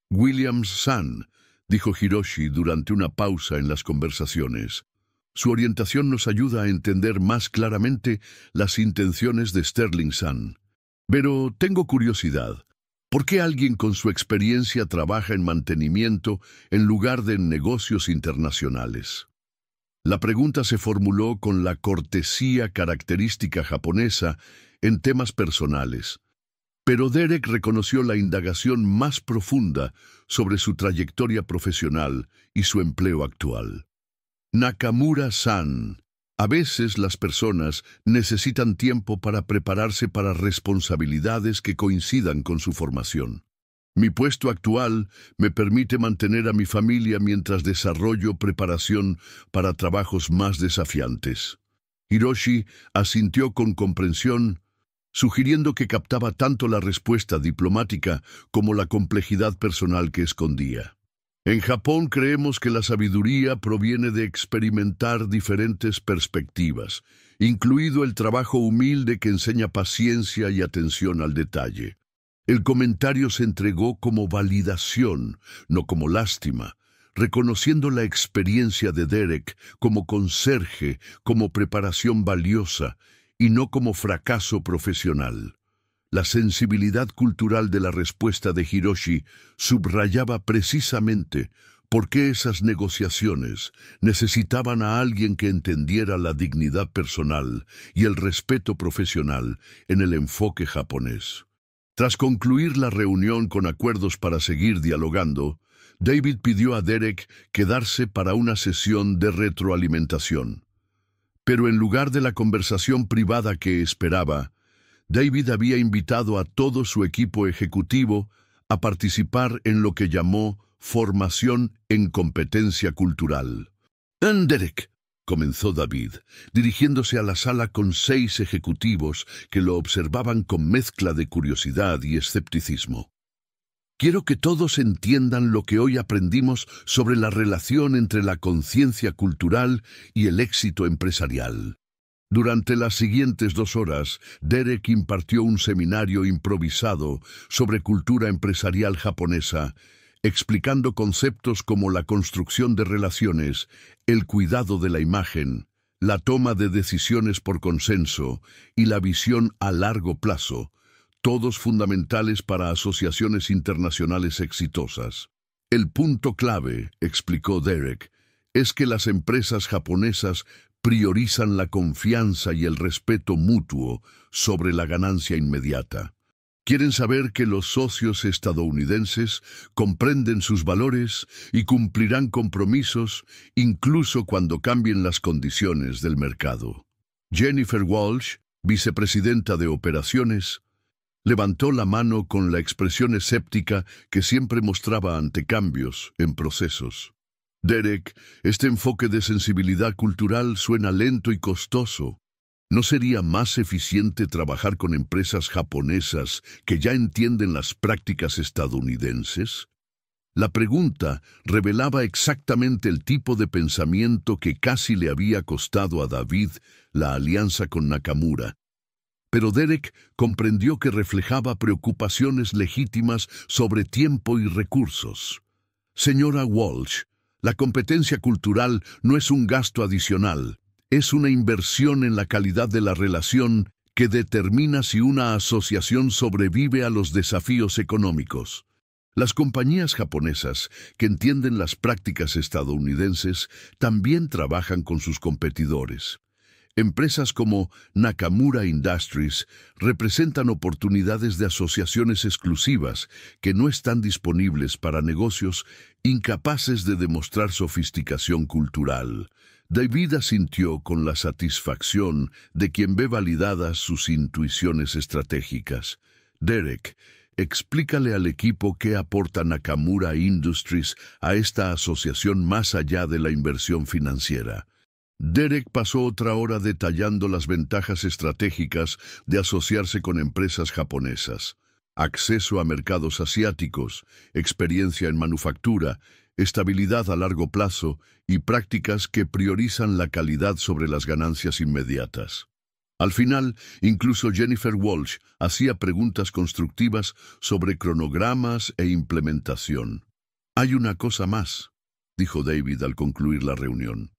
«Williams-san», dijo Hiroshi durante una pausa en las conversaciones. «Su orientación nos ayuda a entender más claramente las intenciones de Sterling-san. Pero tengo curiosidad. ¿Por qué alguien con su experiencia trabaja en mantenimiento en lugar de en negocios internacionales?» La pregunta se formuló con la cortesía característica japonesa en temas personales, pero Derek reconoció la indagación más profunda sobre su trayectoria profesional y su empleo actual. «Nakamura-san, a veces las personas necesitan tiempo para prepararse para responsabilidades que coincidan con su formación. Mi puesto actual me permite mantener a mi familia mientras desarrollo preparación para trabajos más desafiantes». Hiroshi asintió con comprensión, sugiriendo que captaba tanto la respuesta diplomática como la complejidad personal que escondía. «En Japón creemos que la sabiduría proviene de experimentar diferentes perspectivas, incluido el trabajo humilde que enseña paciencia y atención al detalle». El comentario se entregó como validación, no como lástima, reconociendo la experiencia de Derek como conserje, como preparación valiosa y no como fracaso profesional. La sensibilidad cultural de la respuesta de Hiroshi subrayaba precisamente por qué esas negociaciones necesitaban a alguien que entendiera la dignidad personal y el respeto profesional en el enfoque japonés. Tras concluir la reunión con acuerdos para seguir dialogando, David pidió a Derek quedarse para una sesión de retroalimentación. Pero en lugar de la conversación privada que esperaba, David había invitado a todo su equipo ejecutivo a participar en lo que llamó formación en competencia cultural. «Derek», comenzó David, dirigiéndose a la sala con 6 ejecutivos que lo observaban con mezcla de curiosidad y escepticismo. «Quiero que todos entiendan lo que hoy aprendimos sobre la relación entre la conciencia cultural y el éxito empresarial». Durante las siguientes 2 horas, Derek impartió un seminario improvisado sobre cultura empresarial japonesa, explicando conceptos como la construcción de relaciones, el cuidado de la imagen, la toma de decisiones por consenso y la visión a largo plazo, todos fundamentales para asociaciones internacionales exitosas. «El punto clave», explicó Derek, «es que las empresas japonesas priorizan la confianza y el respeto mutuo sobre la ganancia inmediata. Quieren saber que los socios estadounidenses comprenden sus valores y cumplirán compromisos incluso cuando cambien las condiciones del mercado». Jennifer Walsh, vicepresidenta de operaciones, Levantó la mano con la expresión escéptica que siempre mostraba ante cambios en procesos. Derek, este enfoque de sensibilidad cultural suena lento y costoso. ¿No sería más eficiente trabajar con empresas japonesas que ya entienden las prácticas estadounidenses? La pregunta revelaba exactamente el tipo de pensamiento que casi le había costado a David la alianza con Nakamura. Pero Derek comprendió que reflejaba preocupaciones legítimas sobre tiempo y recursos. Señora Walsh, la competencia cultural no es un gasto adicional, es una inversión en la calidad de la relación que determina si una asociación sobrevive a los desafíos económicos. Las compañías japonesas, que entienden las prácticas estadounidenses, también trabajan con sus competidores. Empresas como Nakamura Industries representan oportunidades de asociaciones exclusivas que no están disponibles para negocios incapaces de demostrar sofisticación cultural. David asintió con la satisfacción de quien ve validadas sus intuiciones estratégicas. Derek, explícale al equipo qué aporta Nakamura Industries a esta asociación más allá de la inversión financiera. Derek pasó otra hora detallando las ventajas estratégicas de asociarse con empresas japonesas: acceso a mercados asiáticos, experiencia en manufactura, estabilidad a largo plazo y prácticas que priorizan la calidad sobre las ganancias inmediatas. Al final, incluso Jennifer Walsh hacía preguntas constructivas sobre cronogramas e implementación. «Hay una cosa más», dijo David al concluir la reunión.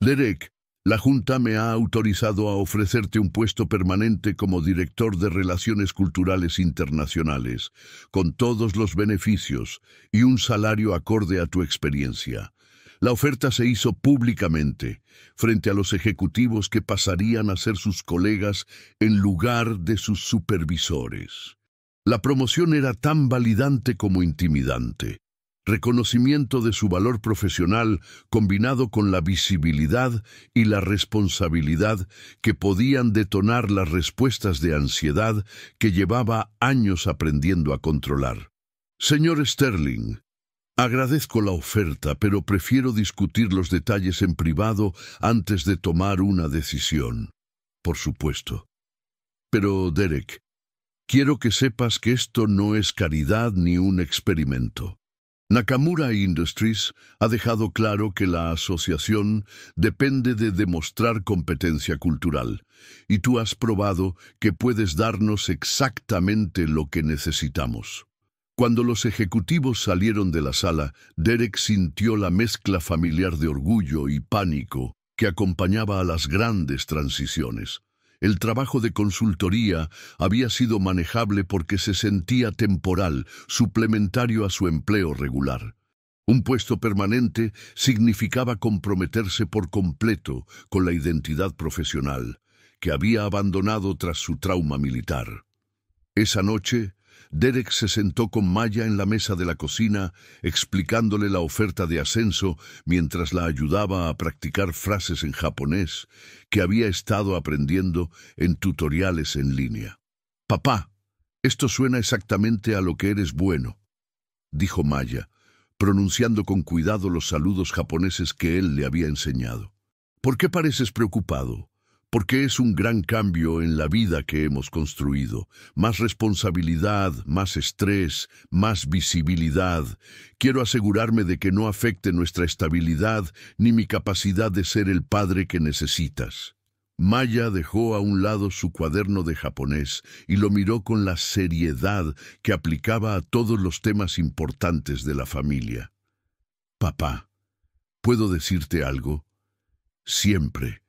«Derek, la Junta me ha autorizado a ofrecerte un puesto permanente como director de Relaciones Culturales Internacionales, con todos los beneficios y un salario acorde a tu experiencia. La oferta se hizo públicamente, frente a los ejecutivos que pasarían a ser sus colegas en lugar de sus supervisores. La promoción era tan validante como intimidante. Reconocimiento de su valor profesional combinado con la visibilidad y la responsabilidad que podían detonar las respuestas de ansiedad que llevaba años aprendiendo a controlar. «Señor Sterling, agradezco la oferta, pero prefiero discutir los detalles en privado antes de tomar una decisión». «Por supuesto. Pero, Derek, quiero que sepas que esto no es caridad ni un experimento. Nakamura Industries ha dejado claro que la asociación depende de demostrar competencia cultural, y tú has probado que puedes darnos exactamente lo que necesitamos». Cuando los ejecutivos salieron de la sala, Derek sintió la mezcla familiar de orgullo y pánico que acompañaba a las grandes transiciones. El trabajo de consultoría había sido manejable porque se sentía temporal, suplementario a su empleo regular. Un puesto permanente significaba comprometerse por completo con la identidad profesional, que había abandonado tras su trauma militar. Esa noche, Derek se sentó con Maya en la mesa de la cocina, explicándole la oferta de ascenso mientras la ayudaba a practicar frases en japonés que había estado aprendiendo en tutoriales en línea. «Papá, esto suena exactamente a lo que eres bueno», dijo Maya, pronunciando con cuidado los saludos japoneses que él le había enseñado. «¿Por qué pareces preocupado? Porque es un gran cambio en la vida que hemos construido. Más responsabilidad, más estrés, más visibilidad. Quiero asegurarme de que no afecte nuestra estabilidad ni mi capacidad de ser el padre que necesitas». Maya dejó a un lado su cuaderno de japonés y lo miró con la seriedad que aplicaba a todos los temas importantes de la familia. «Papá, ¿puedo decirte algo? Siempre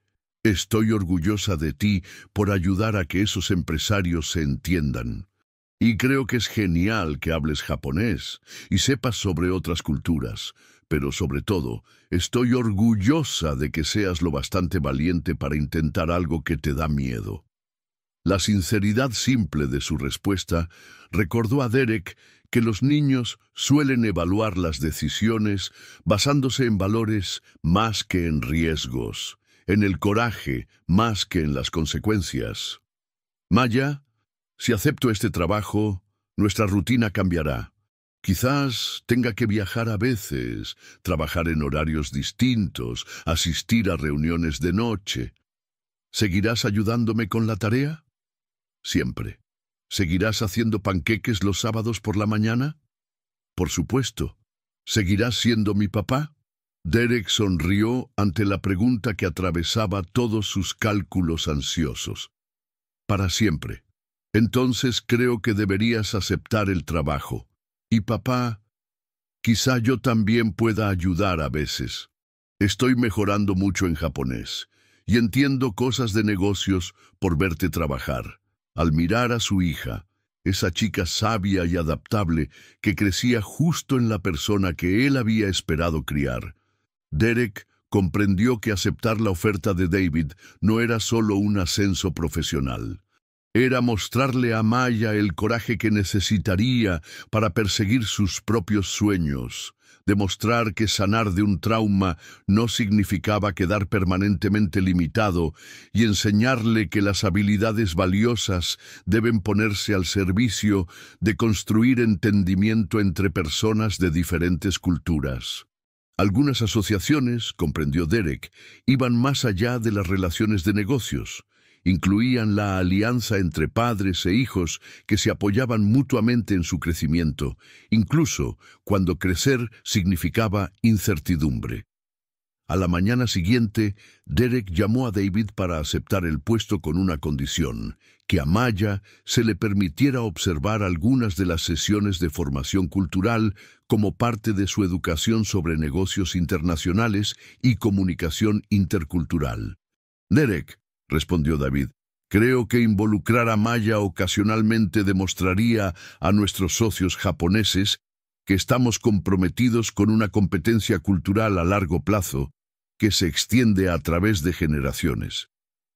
estoy orgullosa de ti por ayudar a que esos empresarios se entiendan. Y creo que es genial que hables japonés y sepas sobre otras culturas, pero sobre todo, estoy orgullosa de que seas lo bastante valiente para intentar algo que te da miedo». La sinceridad simple de su respuesta recordó a Derek que los niños suelen evaluar las decisiones basándose en valores más que en riesgos, en el coraje más que en las consecuencias. «Maya, Si acepto este trabajo, nuestra rutina cambiará. Quizás tenga que viajar a veces, trabajar en horarios distintos, asistir a reuniones de noche. ¿Seguirás ayudándome con la tarea? Siempre. ¿Seguirás haciendo panqueques los sábados por la mañana? Por supuesto. ¿Seguirás siendo mi papá? Derek sonrió ante la pregunta que atravesaba todos sus cálculos ansiosos. Para siempre. Entonces creo que deberías aceptar el trabajo. Y papá, quizá yo también pueda ayudar a veces. Estoy mejorando mucho en japonés y entiendo cosas de negocios por verte trabajar. Al mirar a su hija, esa chica sabia y adaptable que crecía justo en la persona que él había esperado criar, Derek comprendió que aceptar la oferta de David no era solo un ascenso profesional. Era mostrarle a Maya el coraje que necesitaría para perseguir sus propios sueños, demostrar que sanar de un trauma no significaba quedar permanentemente limitado y enseñarle que las habilidades valiosas deben ponerse al servicio de construir entendimiento entre personas de diferentes culturas. Algunas asociaciones, comprendió Derek, iban más allá de las relaciones de negocios. Incluían la alianza entre padres e hijos que se apoyaban mutuamente en su crecimiento, incluso cuando crecer significaba incertidumbre. A la mañana siguiente, Derek llamó a David para aceptar el puesto con una condición, que a Maya se le permitiera observar algunas de las sesiones de formación cultural como parte de su educación sobre negocios internacionales y comunicación intercultural. Derek, respondió David, creo que involucrar a Maya ocasionalmente demostraría a nuestros socios japoneses que estamos comprometidos con una competencia cultural a largo plazo que se extiende a través de generaciones.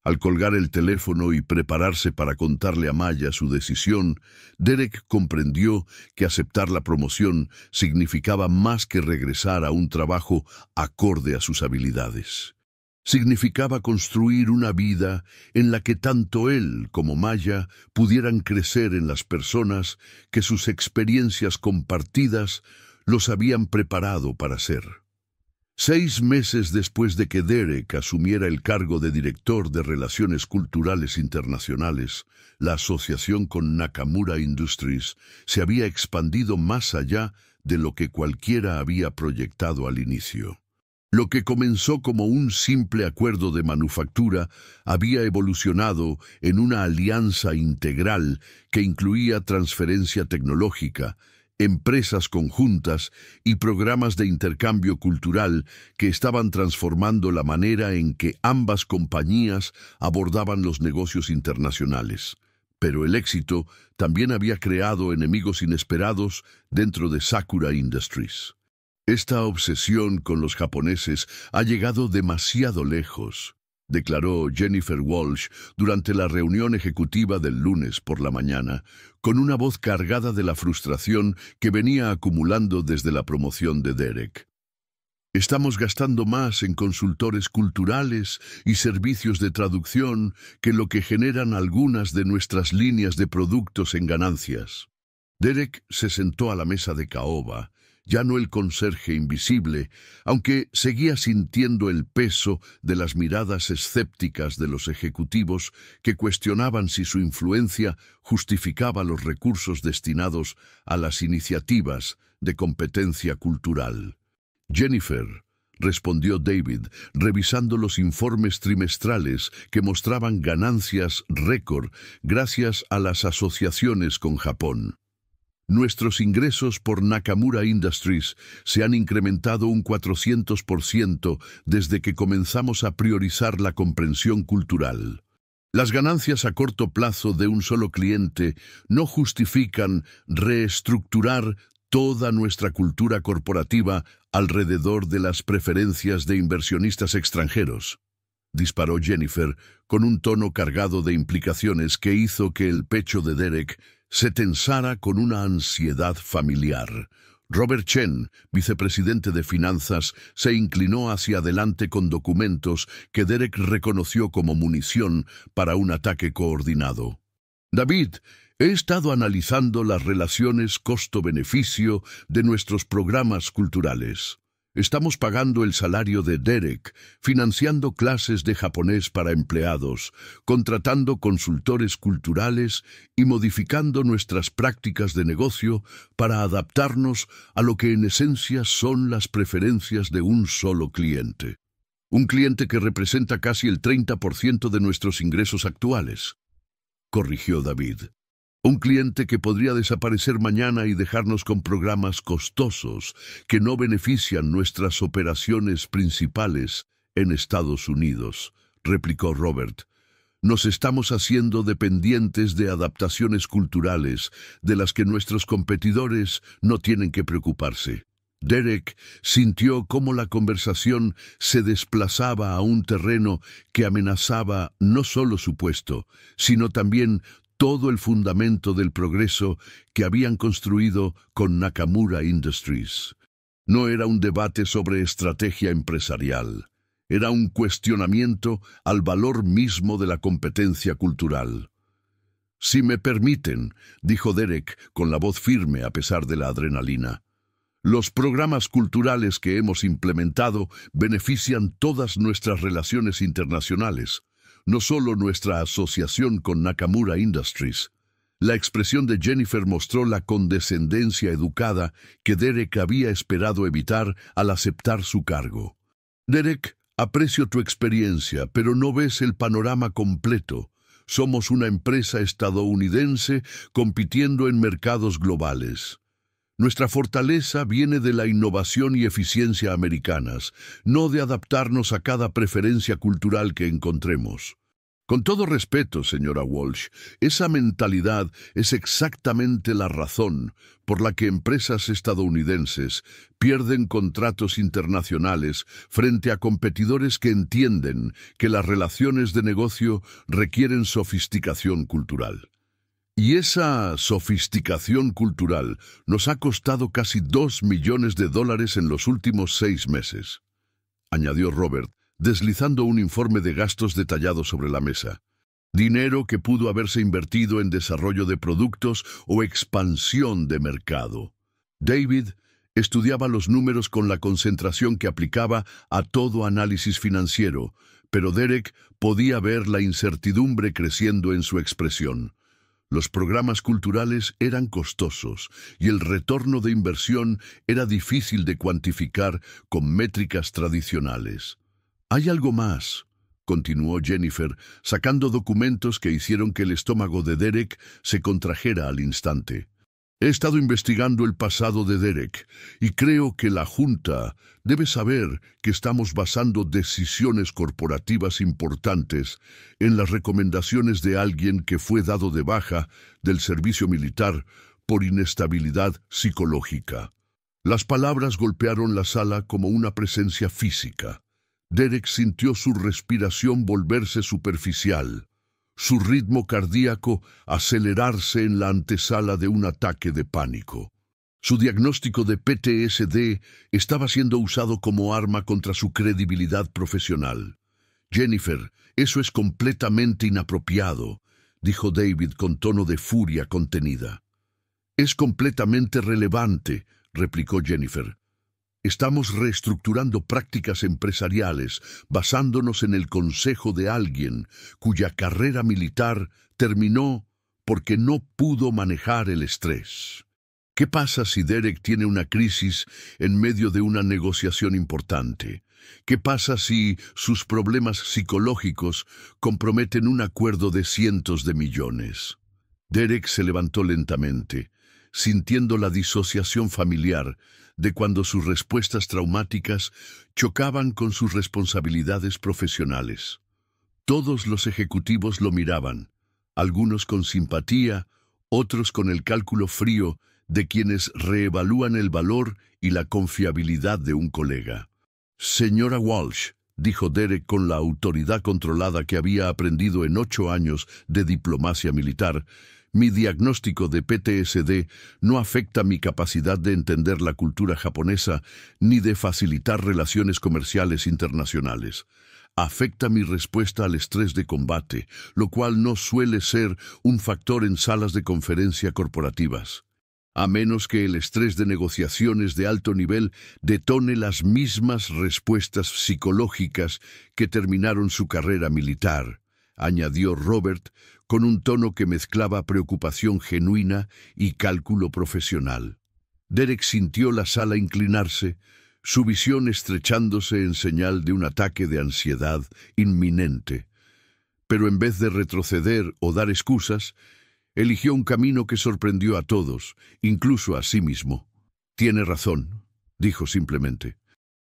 Al colgar el teléfono y prepararse para contarle a Maya su decisión, Derek comprendió que aceptar la promoción significaba más que regresar a un trabajo acorde a sus habilidades. Significaba construir una vida en la que tanto él como Maya pudieran crecer en las personas que sus experiencias compartidas los habían preparado para ser. 6 meses después de que Derek asumiera el cargo de director de Relaciones Culturales Internacionales, la asociación con Nakamura Industries se había expandido más allá de lo que cualquiera había proyectado al inicio. Lo que comenzó como un simple acuerdo de manufactura había evolucionado en una alianza integral que incluía transferencia tecnológica, empresas conjuntas y programas de intercambio cultural que estaban transformando la manera en que ambas compañías abordaban los negocios internacionales. Pero el éxito también había creado enemigos inesperados dentro de Sakura Industries. Esta obsesión con los japoneses ha llegado demasiado lejos, declaró Jennifer Walsh durante la reunión ejecutiva del lunes por la mañana, con una voz cargada de la frustración que venía acumulando desde la promoción de Derek. Estamos gastando más en consultores culturales y servicios de traducción que lo que generan algunas de nuestras líneas de productos en ganancias. Derek se sentó a la mesa de caoba, ya no el conserje invisible, aunque seguía sintiendo el peso de las miradas escépticas de los ejecutivos que cuestionaban si su influencia justificaba los recursos destinados a las iniciativas de competencia cultural. Jennifer, respondió David, revisando los informes trimestrales que mostraban ganancias récord gracias a las asociaciones con Japón. Nuestros ingresos por Nakamura Industries se han incrementado un 400% desde que comenzamos a priorizar la comprensión cultural. Las ganancias a corto plazo de un solo cliente no justifican reestructurar toda nuestra cultura corporativa alrededor de las preferencias de inversionistas extranjeros, disparó Jennifer con un tono cargado de implicaciones que hizo que el pecho de Derek se tensara con una ansiedad familiar. Robert Chen, vicepresidente de finanzas, se inclinó hacia adelante con documentos que Derek reconoció como munición para un ataque coordinado. David, He estado analizando las relaciones costo-beneficio de nuestros programas culturales. Estamos pagando el salario de Derek, financiando clases de japonés para empleados, contratando consultores culturales y modificando nuestras prácticas de negocio para adaptarnos a lo que en esencia son las preferencias de un solo cliente. Un cliente que representa casi el 30% de nuestros ingresos actuales, corrigió David. Un cliente que podría desaparecer mañana y dejarnos con programas costosos que no benefician nuestras operaciones principales en Estados Unidos, replicó Robert. Nos estamos haciendo dependientes de adaptaciones culturales de las que nuestros competidores no tienen que preocuparse. Derek sintió cómo la conversación se desplazaba a un terreno que amenazaba no solo su puesto, sino también todo el fundamento del progreso que habían construido con Nakamura Industries. No era un debate sobre estrategia empresarial, era un cuestionamiento al valor mismo de la competencia cultural. «Si me permiten», dijo Derek con la voz firme a pesar de la adrenalina, «los programas culturales que hemos implementado benefician todas nuestras relaciones internacionales, no solo nuestra asociación con Nakamura Industries». La expresión de Jennifer mostró la condescendencia educada que Derek había esperado evitar al aceptar su cargo. «Derek, aprecio tu experiencia, pero no ves el panorama completo. Somos una empresa estadounidense compitiendo en mercados globales. Nuestra fortaleza viene de la innovación y eficiencia americanas, no de adaptarnos a cada preferencia cultural que encontremos. Con todo respeto, señora Walsh, esa mentalidad es exactamente la razón por la que empresas estadounidenses pierden contratos internacionales frente a competidores que entienden que las relaciones de negocio requieren sofisticación cultural. Y esa sofisticación cultural nos ha costado casi $2 millones en los últimos 6 meses, añadió Robert, deslizando un informe de gastos detallado sobre la mesa. Dinero que pudo haberse invertido en desarrollo de productos o expansión de mercado. David estudiaba los números con la concentración que aplicaba a todo análisis financiero, pero Derek podía ver la incertidumbre creciendo en su expresión. Los programas culturales eran costosos y el retorno de inversión era difícil de cuantificar con métricas tradicionales. «Hay algo más», continuó Jennifer, sacando documentos que hicieron que el estómago de Derek se contrajera al instante. «He estado investigando el pasado de Derek y creo que la Junta debe saber que estamos basando decisiones corporativas importantes en las recomendaciones de alguien que fue dado de baja del servicio militar por inestabilidad psicológica». Las palabras golpearon la sala como una presencia física. Derek sintió su respiración volverse superficial, su ritmo cardíaco acelerarse en la antesala de un ataque de pánico. Su diagnóstico de PTSD estaba siendo usado como arma contra su credibilidad profesional. «Jennifer, eso es completamente inapropiado», dijo David con tono de furia contenida. «Es completamente relevante», replicó Jennifer. «Estamos reestructurando prácticas empresariales basándonos en el consejo de alguien cuya carrera militar terminó porque no pudo manejar el estrés. ¿Qué pasa si Derek tiene una crisis en medio de una negociación importante? ¿Qué pasa si sus problemas psicológicos comprometen un acuerdo de cientos de millones?» Derek se levantó lentamente, sintiendo la disociación familiar de cuando sus respuestas traumáticas chocaban con sus responsabilidades profesionales. Todos los ejecutivos lo miraban, algunos con simpatía, otros con el cálculo frío de quienes reevalúan el valor y la confiabilidad de un colega. «Señora Walsh», dijo Derek con la autoridad controlada que había aprendido en 8 años de diplomacia militar, «mi diagnóstico de PTSD no afecta mi capacidad de entender la cultura japonesa ni de facilitar relaciones comerciales internacionales. afecta mi respuesta al estrés de combate, lo cual no suele ser un factor en salas de conferencia corporativas, a menos que el estrés de negociaciones de alto nivel detone las mismas respuestas psicológicas que terminaron su carrera militar, añadió Robert con un tono que mezclaba preocupación genuina y cálculo profesional. Derek sintió la sala inclinarse, su visión estrechándose en señal de un ataque de ansiedad inminente. Pero en vez de retroceder o dar excusas, eligió un camino que sorprendió a todos, incluso a sí mismo. «Tiene razón», dijo simplemente.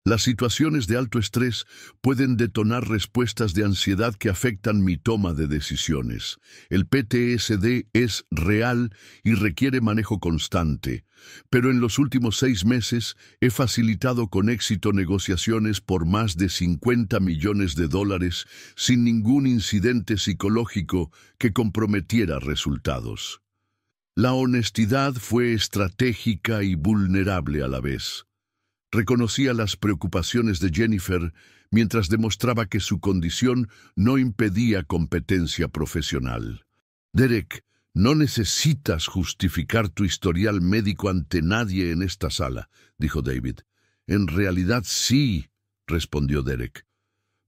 «Las situaciones de alto estrés pueden detonar respuestas de ansiedad que afectan mi toma de decisiones. El PTSD es real y requiere manejo constante, pero en los últimos 6 meses he facilitado con éxito negociaciones por más de $50 millones sin ningún incidente psicológico que comprometiera resultados». La honestidad fue estratégica y vulnerable a la vez. Reconocía las preocupaciones de Jennifer mientras demostraba que su condición no impedía competencia profesional. «Derek, no necesitas justificar tu historial médico ante nadie en esta sala», dijo David. «En realidad sí», respondió Derek,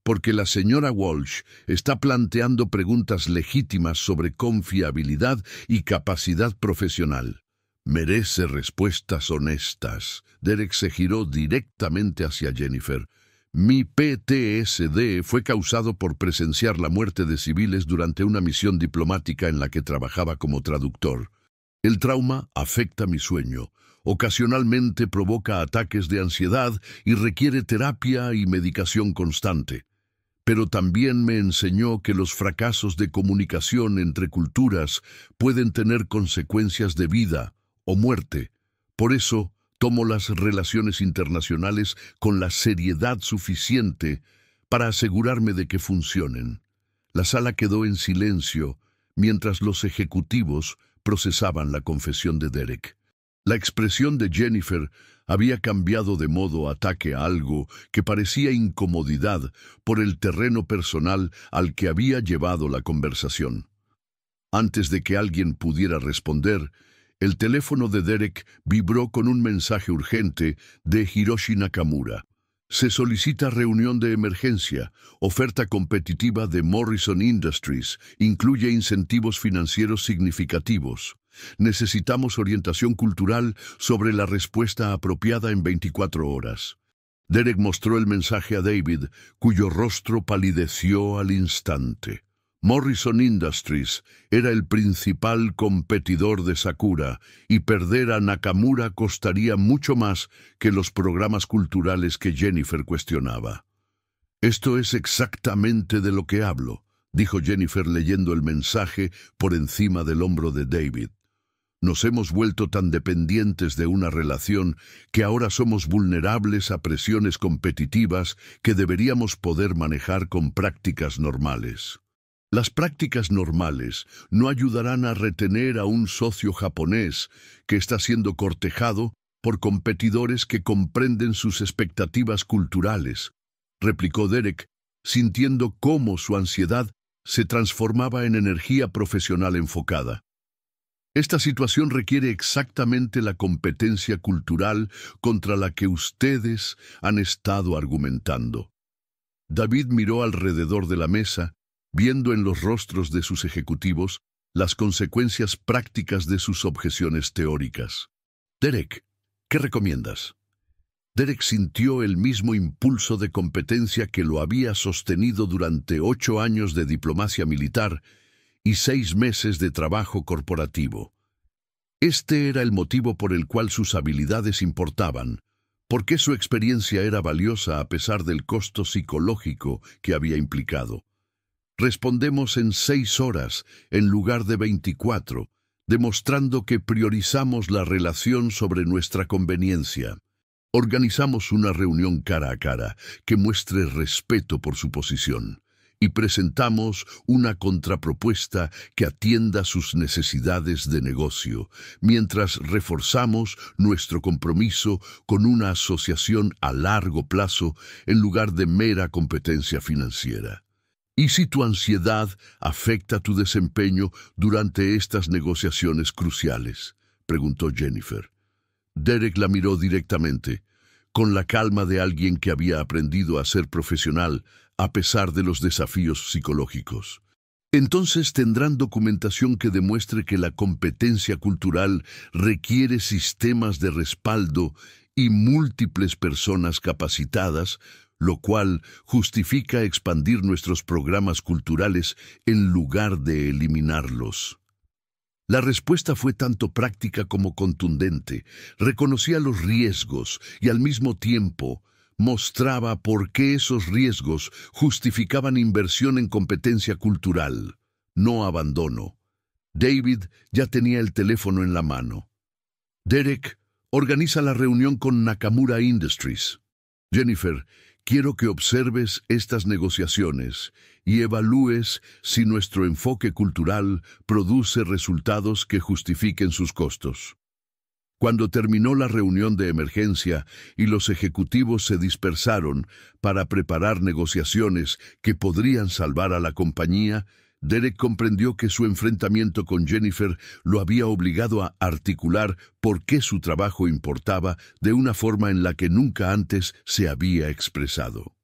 «porque la señora Walsh está planteando preguntas legítimas sobre confiabilidad y capacidad profesional. Merece respuestas honestas». Derek se giró directamente hacia Jennifer. «Mi PTSD fue causado por presenciar la muerte de civiles durante una misión diplomática en la que trabajaba como traductor. El trauma afecta mi sueño, ocasionalmente provoca ataques de ansiedad y requiere terapia y medicación constante. Pero también me enseñó que los fracasos de comunicación entre culturas pueden tener consecuencias de vida o muerte. Por eso, tomo las relaciones internacionales con la seriedad suficiente para asegurarme de que funcionen». La sala quedó en silencio mientras los ejecutivos procesaban la confesión de Derek. La expresión de Jennifer había cambiado de modo ataque a algo que parecía incomodidad por el terreno personal al que había llevado la conversación. Antes de que alguien pudiera responder, el teléfono de Derek vibró con un mensaje urgente de Hiroshi Nakamura. «Se solicita reunión de emergencia. Oferta competitiva de Morrison Industries. Incluye incentivos financieros significativos. Necesitamos orientación cultural sobre la respuesta apropiada en 24 horas». Derek mostró el mensaje a David, cuyo rostro palideció al instante. Morrison Industries era el principal competidor de Sakura, y perder a Nakamura costaría mucho más que los programas culturales que Jennifer cuestionaba. «Esto es exactamente de lo que hablo», dijo Jennifer leyendo el mensaje por encima del hombro de David. «Nos hemos vuelto tan dependientes de una relación que ahora somos vulnerables a presiones competitivas que deberíamos poder manejar con prácticas normales». Las prácticas normales no ayudarán a retener a un socio japonés que está siendo cortejado por competidores que comprenden sus expectativas culturales, replicó Derek, sintiendo cómo su ansiedad se transformaba en energía profesional enfocada. «Esta situación requiere exactamente la competencia cultural contra la que ustedes han estado argumentando». David miró alrededor de la mesa, viendo en los rostros de sus ejecutivos las consecuencias prácticas de sus objeciones teóricas. «Derek, ¿qué recomiendas?» Derek sintió el mismo impulso de competencia que lo había sostenido durante 8 años de diplomacia militar y 6 meses de trabajo corporativo. Este era el motivo por el cual sus habilidades importaban, porque su experiencia era valiosa a pesar del costo psicológico que había implicado. Respondemos en 6 horas en lugar de 24, demostrando que priorizamos la relación sobre nuestra conveniencia. Organizamos una reunión cara a cara que muestre respeto por su posición. y presentamos una contrapropuesta que atienda sus necesidades de negocio, mientras reforzamos nuestro compromiso con una asociación a largo plazo en lugar de mera competencia financiera. ¿Y si tu ansiedad afecta tu desempeño durante estas negociaciones cruciales?, preguntó Jennifer. Derek la miró directamente, con la calma de alguien que había aprendido a ser profesional a pesar de los desafíos psicológicos. Entonces tendrán documentación que demuestre que la competencia cultural requiere sistemas de respaldo y múltiples personas capacitadas, lo cual justifica expandir nuestros programas culturales en lugar de eliminarlos. La respuesta fue tanto práctica como contundente. Reconocía los riesgos y al mismo tiempo mostraba por qué esos riesgos justificaban inversión en competencia cultural, no abandono. David ya tenía el teléfono en la mano. Derek, organiza la reunión con Nakamura Industries. Jennifer, quiero que observes estas negociaciones y evalúes si nuestro enfoque cultural produce resultados que justifiquen sus costos. Cuando terminó la reunión de emergencia y los ejecutivos se dispersaron para preparar negociaciones que podrían salvar a la compañía, Derek comprendió que su enfrentamiento con Jennifer lo había obligado a articular por qué su trabajo importaba de una forma en la que nunca antes se había expresado.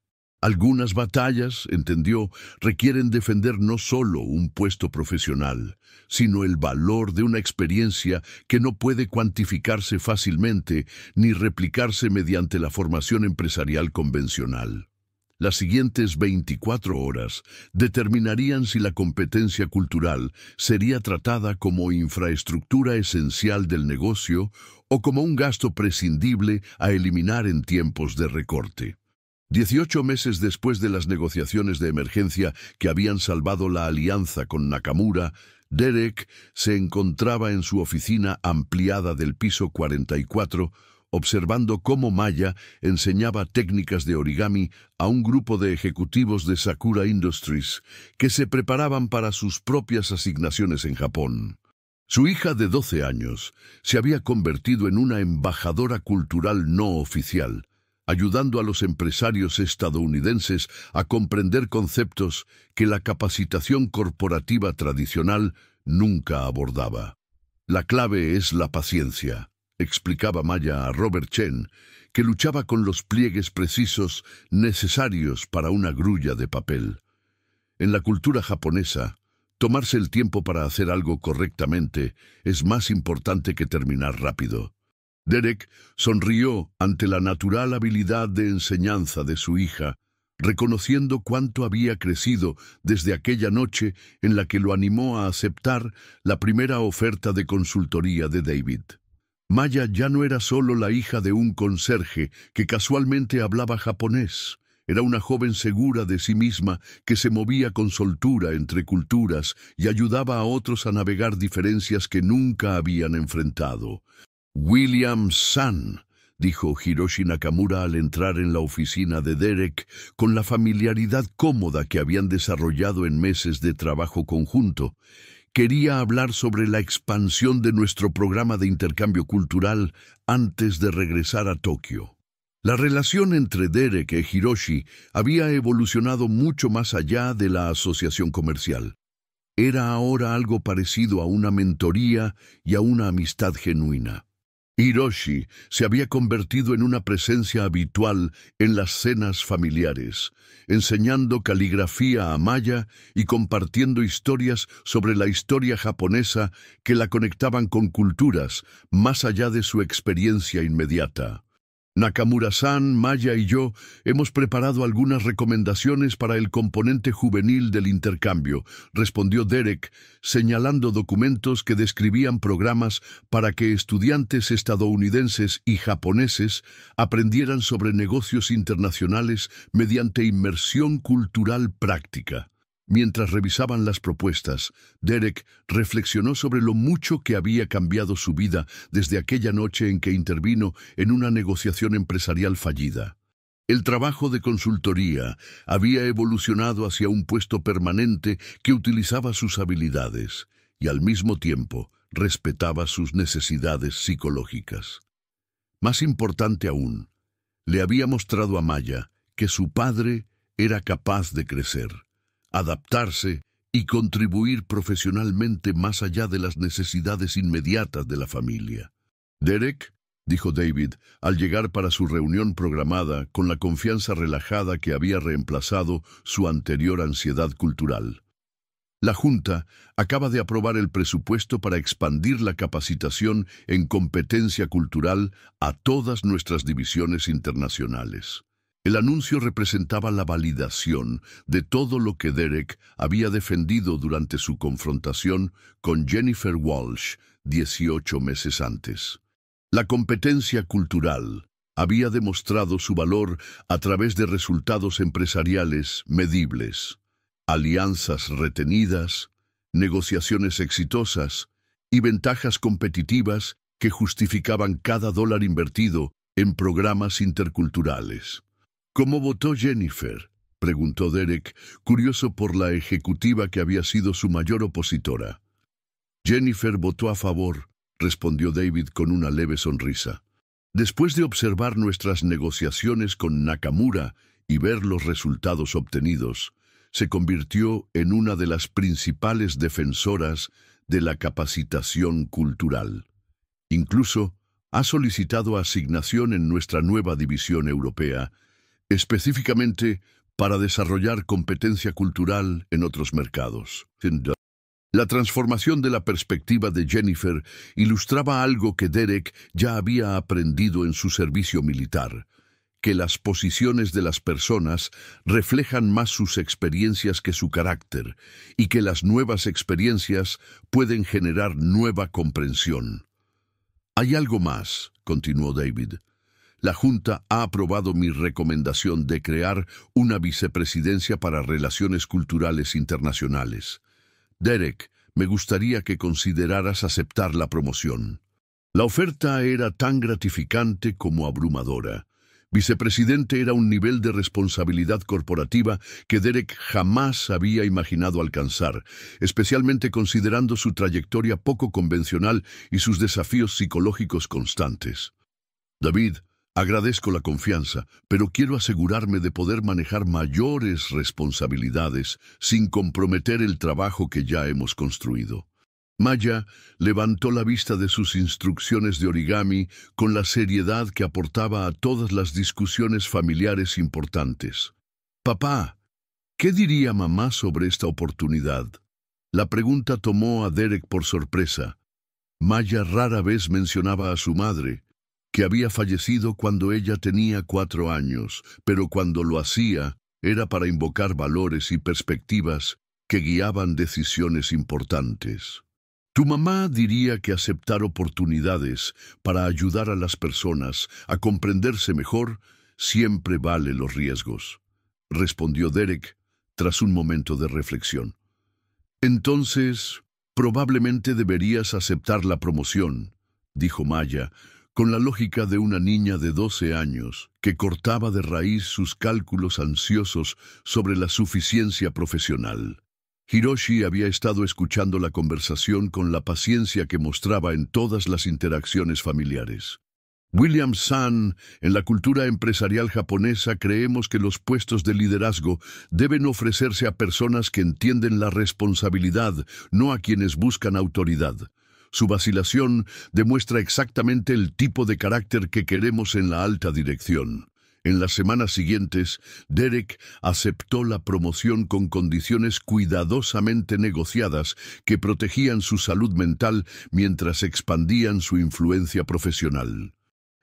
Algunas batallas, entendió, requieren defender no solo un puesto profesional, sino el valor de una experiencia que no puede cuantificarse fácilmente ni replicarse mediante la formación empresarial convencional. Las siguientes 24 horas determinarían si la competencia cultural sería tratada como infraestructura esencial del negocio o como un gasto prescindible a eliminar en tiempos de recorte. 18 meses después de las negociaciones de emergencia que habían salvado la alianza con Nakamura, Derek se encontraba en su oficina ampliada del piso 44, observando cómo Maya enseñaba técnicas de origami a un grupo de ejecutivos de Sakura Industries que se preparaban para sus propias asignaciones en Japón. Su hija de 12 años se había convertido en una embajadora cultural no oficial, ayudando a los empresarios estadounidenses a comprender conceptos que la capacitación corporativa tradicional nunca abordaba. La clave es la paciencia, explicaba Maya a Robert Chen, que luchaba con los pliegues precisos necesarios para una grulla de papel. En la cultura japonesa, tomarse el tiempo para hacer algo correctamente es más importante que terminar rápido. Derek sonrió ante la natural habilidad de enseñanza de su hija, reconociendo cuánto había crecido desde aquella noche en la que lo animó a aceptar la primera oferta de consultoría de David. Maya ya no era solo la hija de un conserje que casualmente hablaba japonés. Era una joven segura de sí misma que se movía con soltura entre culturas y ayudaba a otros a navegar diferencias que nunca habían enfrentado. William-san, dijo Hiroshi Nakamura al entrar en la oficina de Derek, con la familiaridad cómoda que habían desarrollado en meses de trabajo conjunto. Quería hablar sobre la expansión de nuestro programa de intercambio cultural antes de regresar a Tokio. La relación entre Derek e Hiroshi había evolucionado mucho más allá de la asociación comercial. Era ahora algo parecido a una mentoría y a una amistad genuina. Hiroshi se había convertido en una presencia habitual en las cenas familiares, enseñando caligrafía a Maya y compartiendo historias sobre la historia japonesa que la conectaban con culturas más allá de su experiencia inmediata. Nakamura-san, Maya y yo hemos preparado algunas recomendaciones para el componente juvenil del intercambio, respondió Derek, señalando documentos que describían programas para que estudiantes estadounidenses y japoneses aprendieran sobre negocios internacionales mediante inmersión cultural práctica. Mientras revisaban las propuestas, Derek reflexionó sobre lo mucho que había cambiado su vida desde aquella noche en que intervino en una negociación empresarial fallida. El trabajo de consultoría había evolucionado hacia un puesto permanente que utilizaba sus habilidades y al mismo tiempo respetaba sus necesidades psicológicas. Más importante aún, le había mostrado a Maya que su padre era capaz de crecer, adaptarse y contribuir profesionalmente más allá de las necesidades inmediatas de la familia. «Derek», dijo David, al llegar para su reunión programada con la confianza relajada que había reemplazado su anterior ansiedad cultural. La Junta acaba de aprobar el presupuesto para expandir la capacitación en competencia cultural a todas nuestras divisiones internacionales. El anuncio representaba la validación de todo lo que Derek había defendido durante su confrontación con Jennifer Walsh 18 meses antes. La competencia cultural había demostrado su valor a través de resultados empresariales medibles, alianzas retenidas, negociaciones exitosas y ventajas competitivas que justificaban cada dólar invertido en programas interculturales. «¿Cómo votó Jennifer?», preguntó Derek, curioso por la ejecutiva que había sido su mayor opositora. «Jennifer votó a favor», respondió David con una leve sonrisa. «Después de observar nuestras negociaciones con Nakamura y ver los resultados obtenidos, se convirtió en una de las principales defensoras de la capacitación cultural. Incluso ha solicitado asignación en nuestra nueva división europea, específicamente para desarrollar competencia cultural en otros mercados». La transformación de la perspectiva de Jennifer ilustraba algo que Derek ya había aprendido en su servicio militar, que las posiciones de las personas reflejan más sus experiencias que su carácter, y que las nuevas experiencias pueden generar nueva comprensión. «Hay algo más», continuó David. «La Junta ha aprobado mi recomendación de crear una vicepresidencia para Relaciones Culturales Internacionales. Derek, me gustaría que consideraras aceptar la promoción». La oferta era tan gratificante como abrumadora. Vicepresidente era un nivel de responsabilidad corporativa que Derek jamás había imaginado alcanzar, especialmente considerando su trayectoria poco convencional y sus desafíos psicológicos constantes. «David, agradezco la confianza, pero quiero asegurarme de poder manejar mayores responsabilidades sin comprometer el trabajo que ya hemos construido». Maya levantó la vista de sus instrucciones de origami con la seriedad que aportaba a todas las discusiones familiares importantes. «Papá, ¿qué diría mamá sobre esta oportunidad?». La pregunta tomó a Derek por sorpresa. Maya rara vez mencionaba a su madre, que había fallecido cuando ella tenía 4 años, pero cuando lo hacía era para invocar valores y perspectivas que guiaban decisiones importantes. «Tu mamá diría que aceptar oportunidades para ayudar a las personas a comprenderse mejor siempre vale los riesgos», respondió Derek tras un momento de reflexión. «Entonces, probablemente deberías aceptar la promoción», dijo Maya, con la lógica de una niña de 12 años que cortaba de raíz sus cálculos ansiosos sobre la suficiencia profesional. Hiroshi había estado escuchando la conversación con la paciencia que mostraba en todas las interacciones familiares. «William-san, en la cultura empresarial japonesa creemos que los puestos de liderazgo deben ofrecerse a personas que entienden la responsabilidad, no a quienes buscan autoridad. Su vacilación demuestra exactamente el tipo de carácter que queremos en la alta dirección». En las semanas siguientes, Derek aceptó la promoción con condiciones cuidadosamente negociadas que protegían su salud mental mientras expandían su influencia profesional.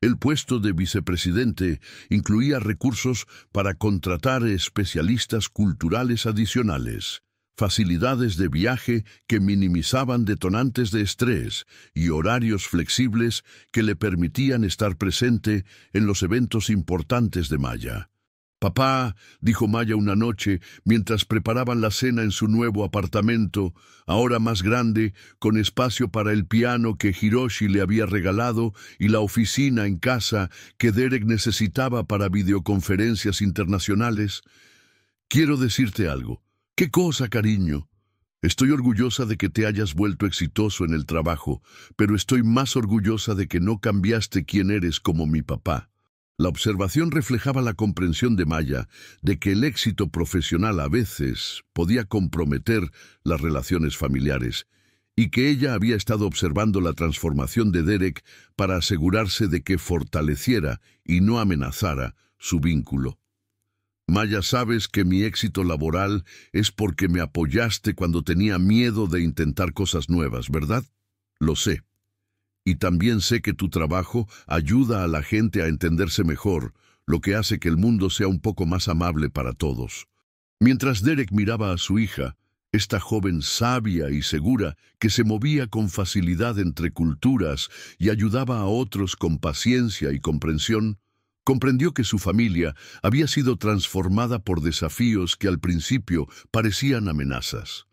El puesto de vicepresidente incluía recursos para contratar especialistas culturales adicionales, facilidades de viaje que minimizaban detonantes de estrés y horarios flexibles que le permitían estar presente en los eventos importantes de Maya. Papá, dijo Maya una noche, mientras preparaban la cena en su nuevo apartamento, ahora más grande, con espacio para el piano que Hiroshi le había regalado y la oficina en casa que Derek necesitaba para videoconferencias internacionales. Quiero decirte algo. ¿Qué cosa, cariño? Estoy orgullosa de que te hayas vuelto exitoso en el trabajo, pero estoy más orgullosa de que no cambiaste quién eres como mi papá. La observación reflejaba la comprensión de Maya de que el éxito profesional a veces podía comprometer las relaciones familiares y que ella había estado observando la transformación de Derek para asegurarse de que fortaleciera y no amenazara su vínculo. Maya, sabes que mi éxito laboral es porque me apoyaste cuando tenía miedo de intentar cosas nuevas, ¿verdad? Lo sé. Y también sé que tu trabajo ayuda a la gente a entenderse mejor, lo que hace que el mundo sea un poco más amable para todos. Mientras Derek miraba a su hija, esta joven sabia y segura que se movía con facilidad entre culturas y ayudaba a otros con paciencia y comprensión, comprendió que su familia había sido transformada por desafíos que al principio parecían amenazas.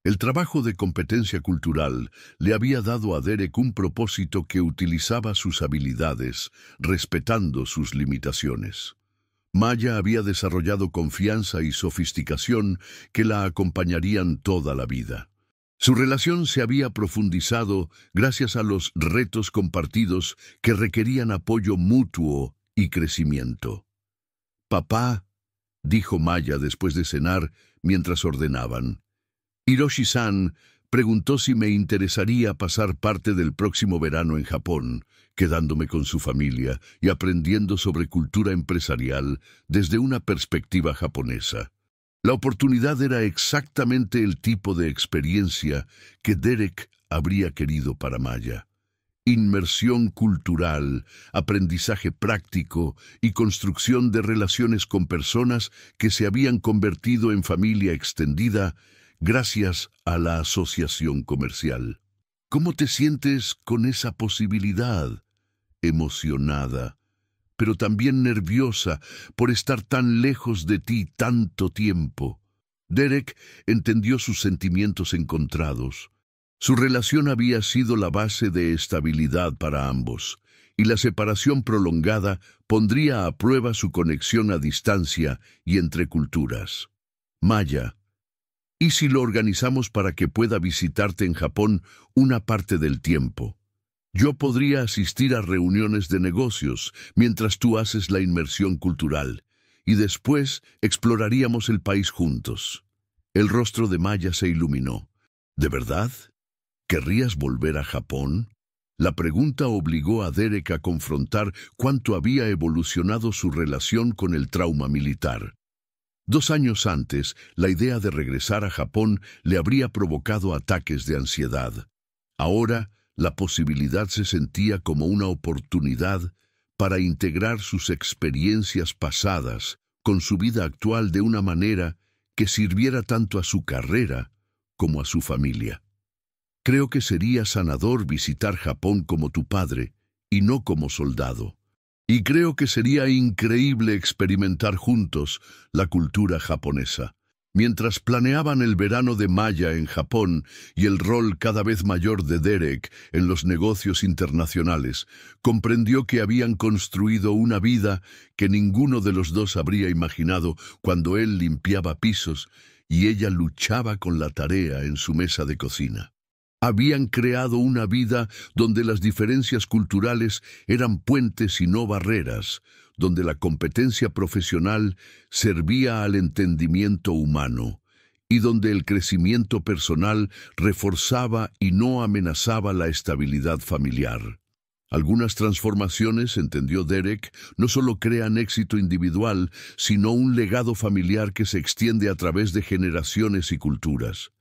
El trabajo de competencia cultural le había dado a Derek un propósito que utilizaba sus habilidades, respetando sus limitaciones. Maya había desarrollado confianza y sofisticación que la acompañarían toda la vida. Su relación se había profundizado gracias a los retos compartidos que requerían apoyo mutuo y crecimiento. «Papá», dijo Maya después de cenar mientras ordenaban, «Hiroshi-san preguntó si me interesaría pasar parte del próximo verano en Japón, quedándome con su familia y aprendiendo sobre cultura empresarial desde una perspectiva japonesa. La oportunidad era exactamente el tipo de experiencia que Derek habría querido para Maya. Inmersión cultural, aprendizaje práctico y construcción de relaciones con personas que se habían convertido en familia extendida gracias a la asociación comercial. ¿Cómo te sientes con esa posibilidad? Emocionada, pero también nerviosa por estar tan lejos de ti tanto tiempo. Derek entendió sus sentimientos encontrados. Su relación había sido la base de estabilidad para ambos, y la separación prolongada pondría a prueba su conexión a distancia y entre culturas. Maya, ¿y si lo organizamos para que pueda visitarte en Japón una parte del tiempo? Yo podría asistir a reuniones de negocios mientras tú haces la inmersión cultural, y después exploraríamos el país juntos. El rostro de Maya se iluminó. ¿De verdad? ¿Querrías volver a Japón? La pregunta obligó a Derek a confrontar cuánto había evolucionado su relación con el trauma militar. 2 años antes, la idea de regresar a Japón le habría provocado ataques de ansiedad. Ahora, la posibilidad se sentía como una oportunidad para integrar sus experiencias pasadas con su vida actual de una manera que sirviera tanto a su carrera como a su familia. Creo que sería sanador visitar Japón como tu padre y no como soldado. Y creo que sería increíble experimentar juntos la cultura japonesa. Mientras planeaban el verano de Maya en Japón y el rol cada vez mayor de Derek en los negocios internacionales, comprendió que habían construido una vida que ninguno de los dos habría imaginado cuando él limpiaba pisos y ella luchaba con la tarea en su mesa de cocina. Habían creado una vida donde las diferencias culturales eran puentes y no barreras, donde la competencia profesional servía al entendimiento humano, y donde el crecimiento personal reforzaba y no amenazaba la estabilidad familiar. Algunas transformaciones, entendió Derek, no solo crean éxito individual, sino un legado familiar que se extiende a través de generaciones y culturas.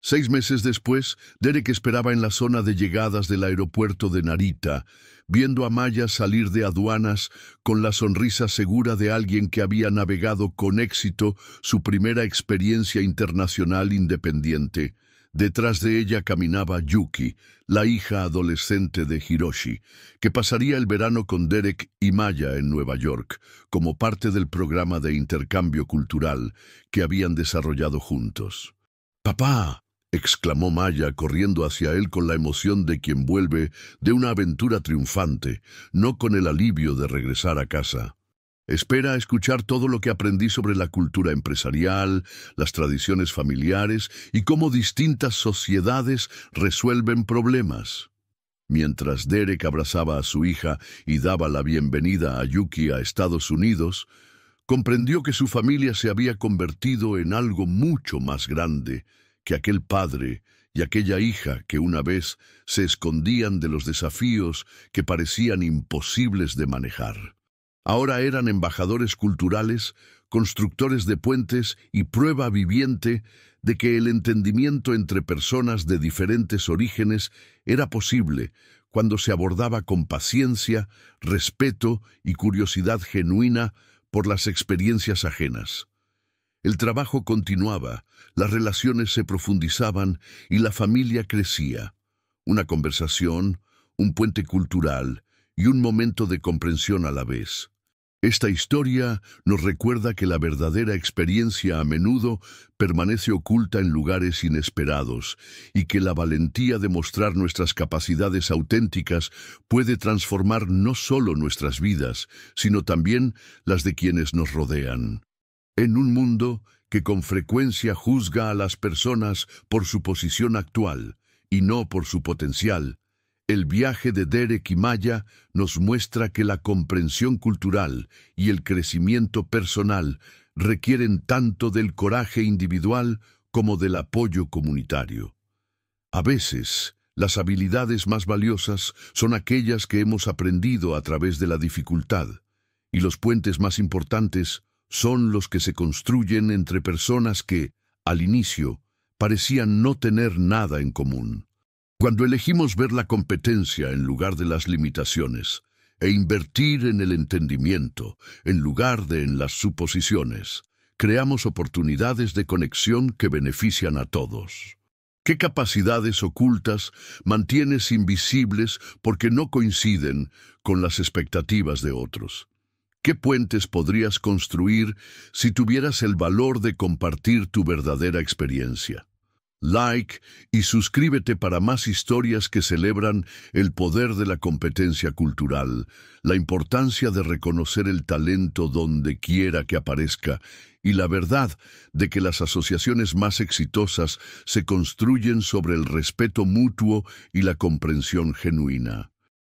6 meses después, Derek esperaba en la zona de llegadas del aeropuerto de Narita, viendo a Maya salir de aduanas con la sonrisa segura de alguien que había navegado con éxito su primera experiencia internacional independiente. Detrás de ella caminaba Yuki, la hija adolescente de Hiroshi, que pasaría el verano con Derek y Maya en Nueva York, como parte del programa de intercambio cultural que habían desarrollado juntos. «¡Papá!», exclamó Maya, corriendo hacia él con la emoción de quien vuelve de una aventura triunfante, no con el alivio de regresar a casa. «Espera a escuchar todo lo que aprendí sobre la cultura empresarial, las tradiciones familiares y cómo distintas sociedades resuelven problemas». Mientras Derek abrazaba a su hija y daba la bienvenida a Yuki a Estados Unidos, comprendió que su familia se había convertido en algo mucho más grande que aquel padre y aquella hija que una vez se escondían de los desafíos que parecían imposibles de manejar. Ahora eran embajadores culturales, constructores de puentes y prueba viviente de que el entendimiento entre personas de diferentes orígenes era posible cuando se abordaba con paciencia, respeto y curiosidad genuina por las experiencias ajenas. El trabajo continuaba, las relaciones se profundizaban y la familia crecía. Una conversación, un puente cultural y un momento de comprensión a la vez. Esta historia nos recuerda que la verdadera experiencia a menudo permanece oculta en lugares inesperados y que la valentía de mostrar nuestras capacidades auténticas puede transformar no solo nuestras vidas, sino también las de quienes nos rodean. En un mundo que con frecuencia juzga a las personas por su posición actual y no por su potencial, el viaje de Derek y Maya nos muestra que la comprensión cultural y el crecimiento personal requieren tanto del coraje individual como del apoyo comunitario. A veces, las habilidades más valiosas son aquellas que hemos aprendido a través de la dificultad, y los puentes más importantes son los que se construyen entre personas que, al inicio, parecían no tener nada en común. Cuando elegimos ver la competencia en lugar de las limitaciones, e invertir en el entendimiento en lugar de en las suposiciones, creamos oportunidades de conexión que benefician a todos. ¿Qué capacidades ocultas mantienes invisibles porque no coinciden con las expectativas de otros? ¿Qué puentes podrías construir si tuvieras el valor de compartir tu verdadera experiencia? Like y suscríbete para más historias que celebran el poder de la competencia cultural, la importancia de reconocer el talento donde quiera que aparezca y la verdad de que las asociaciones más exitosas se construyen sobre el respeto mutuo y la comprensión genuina.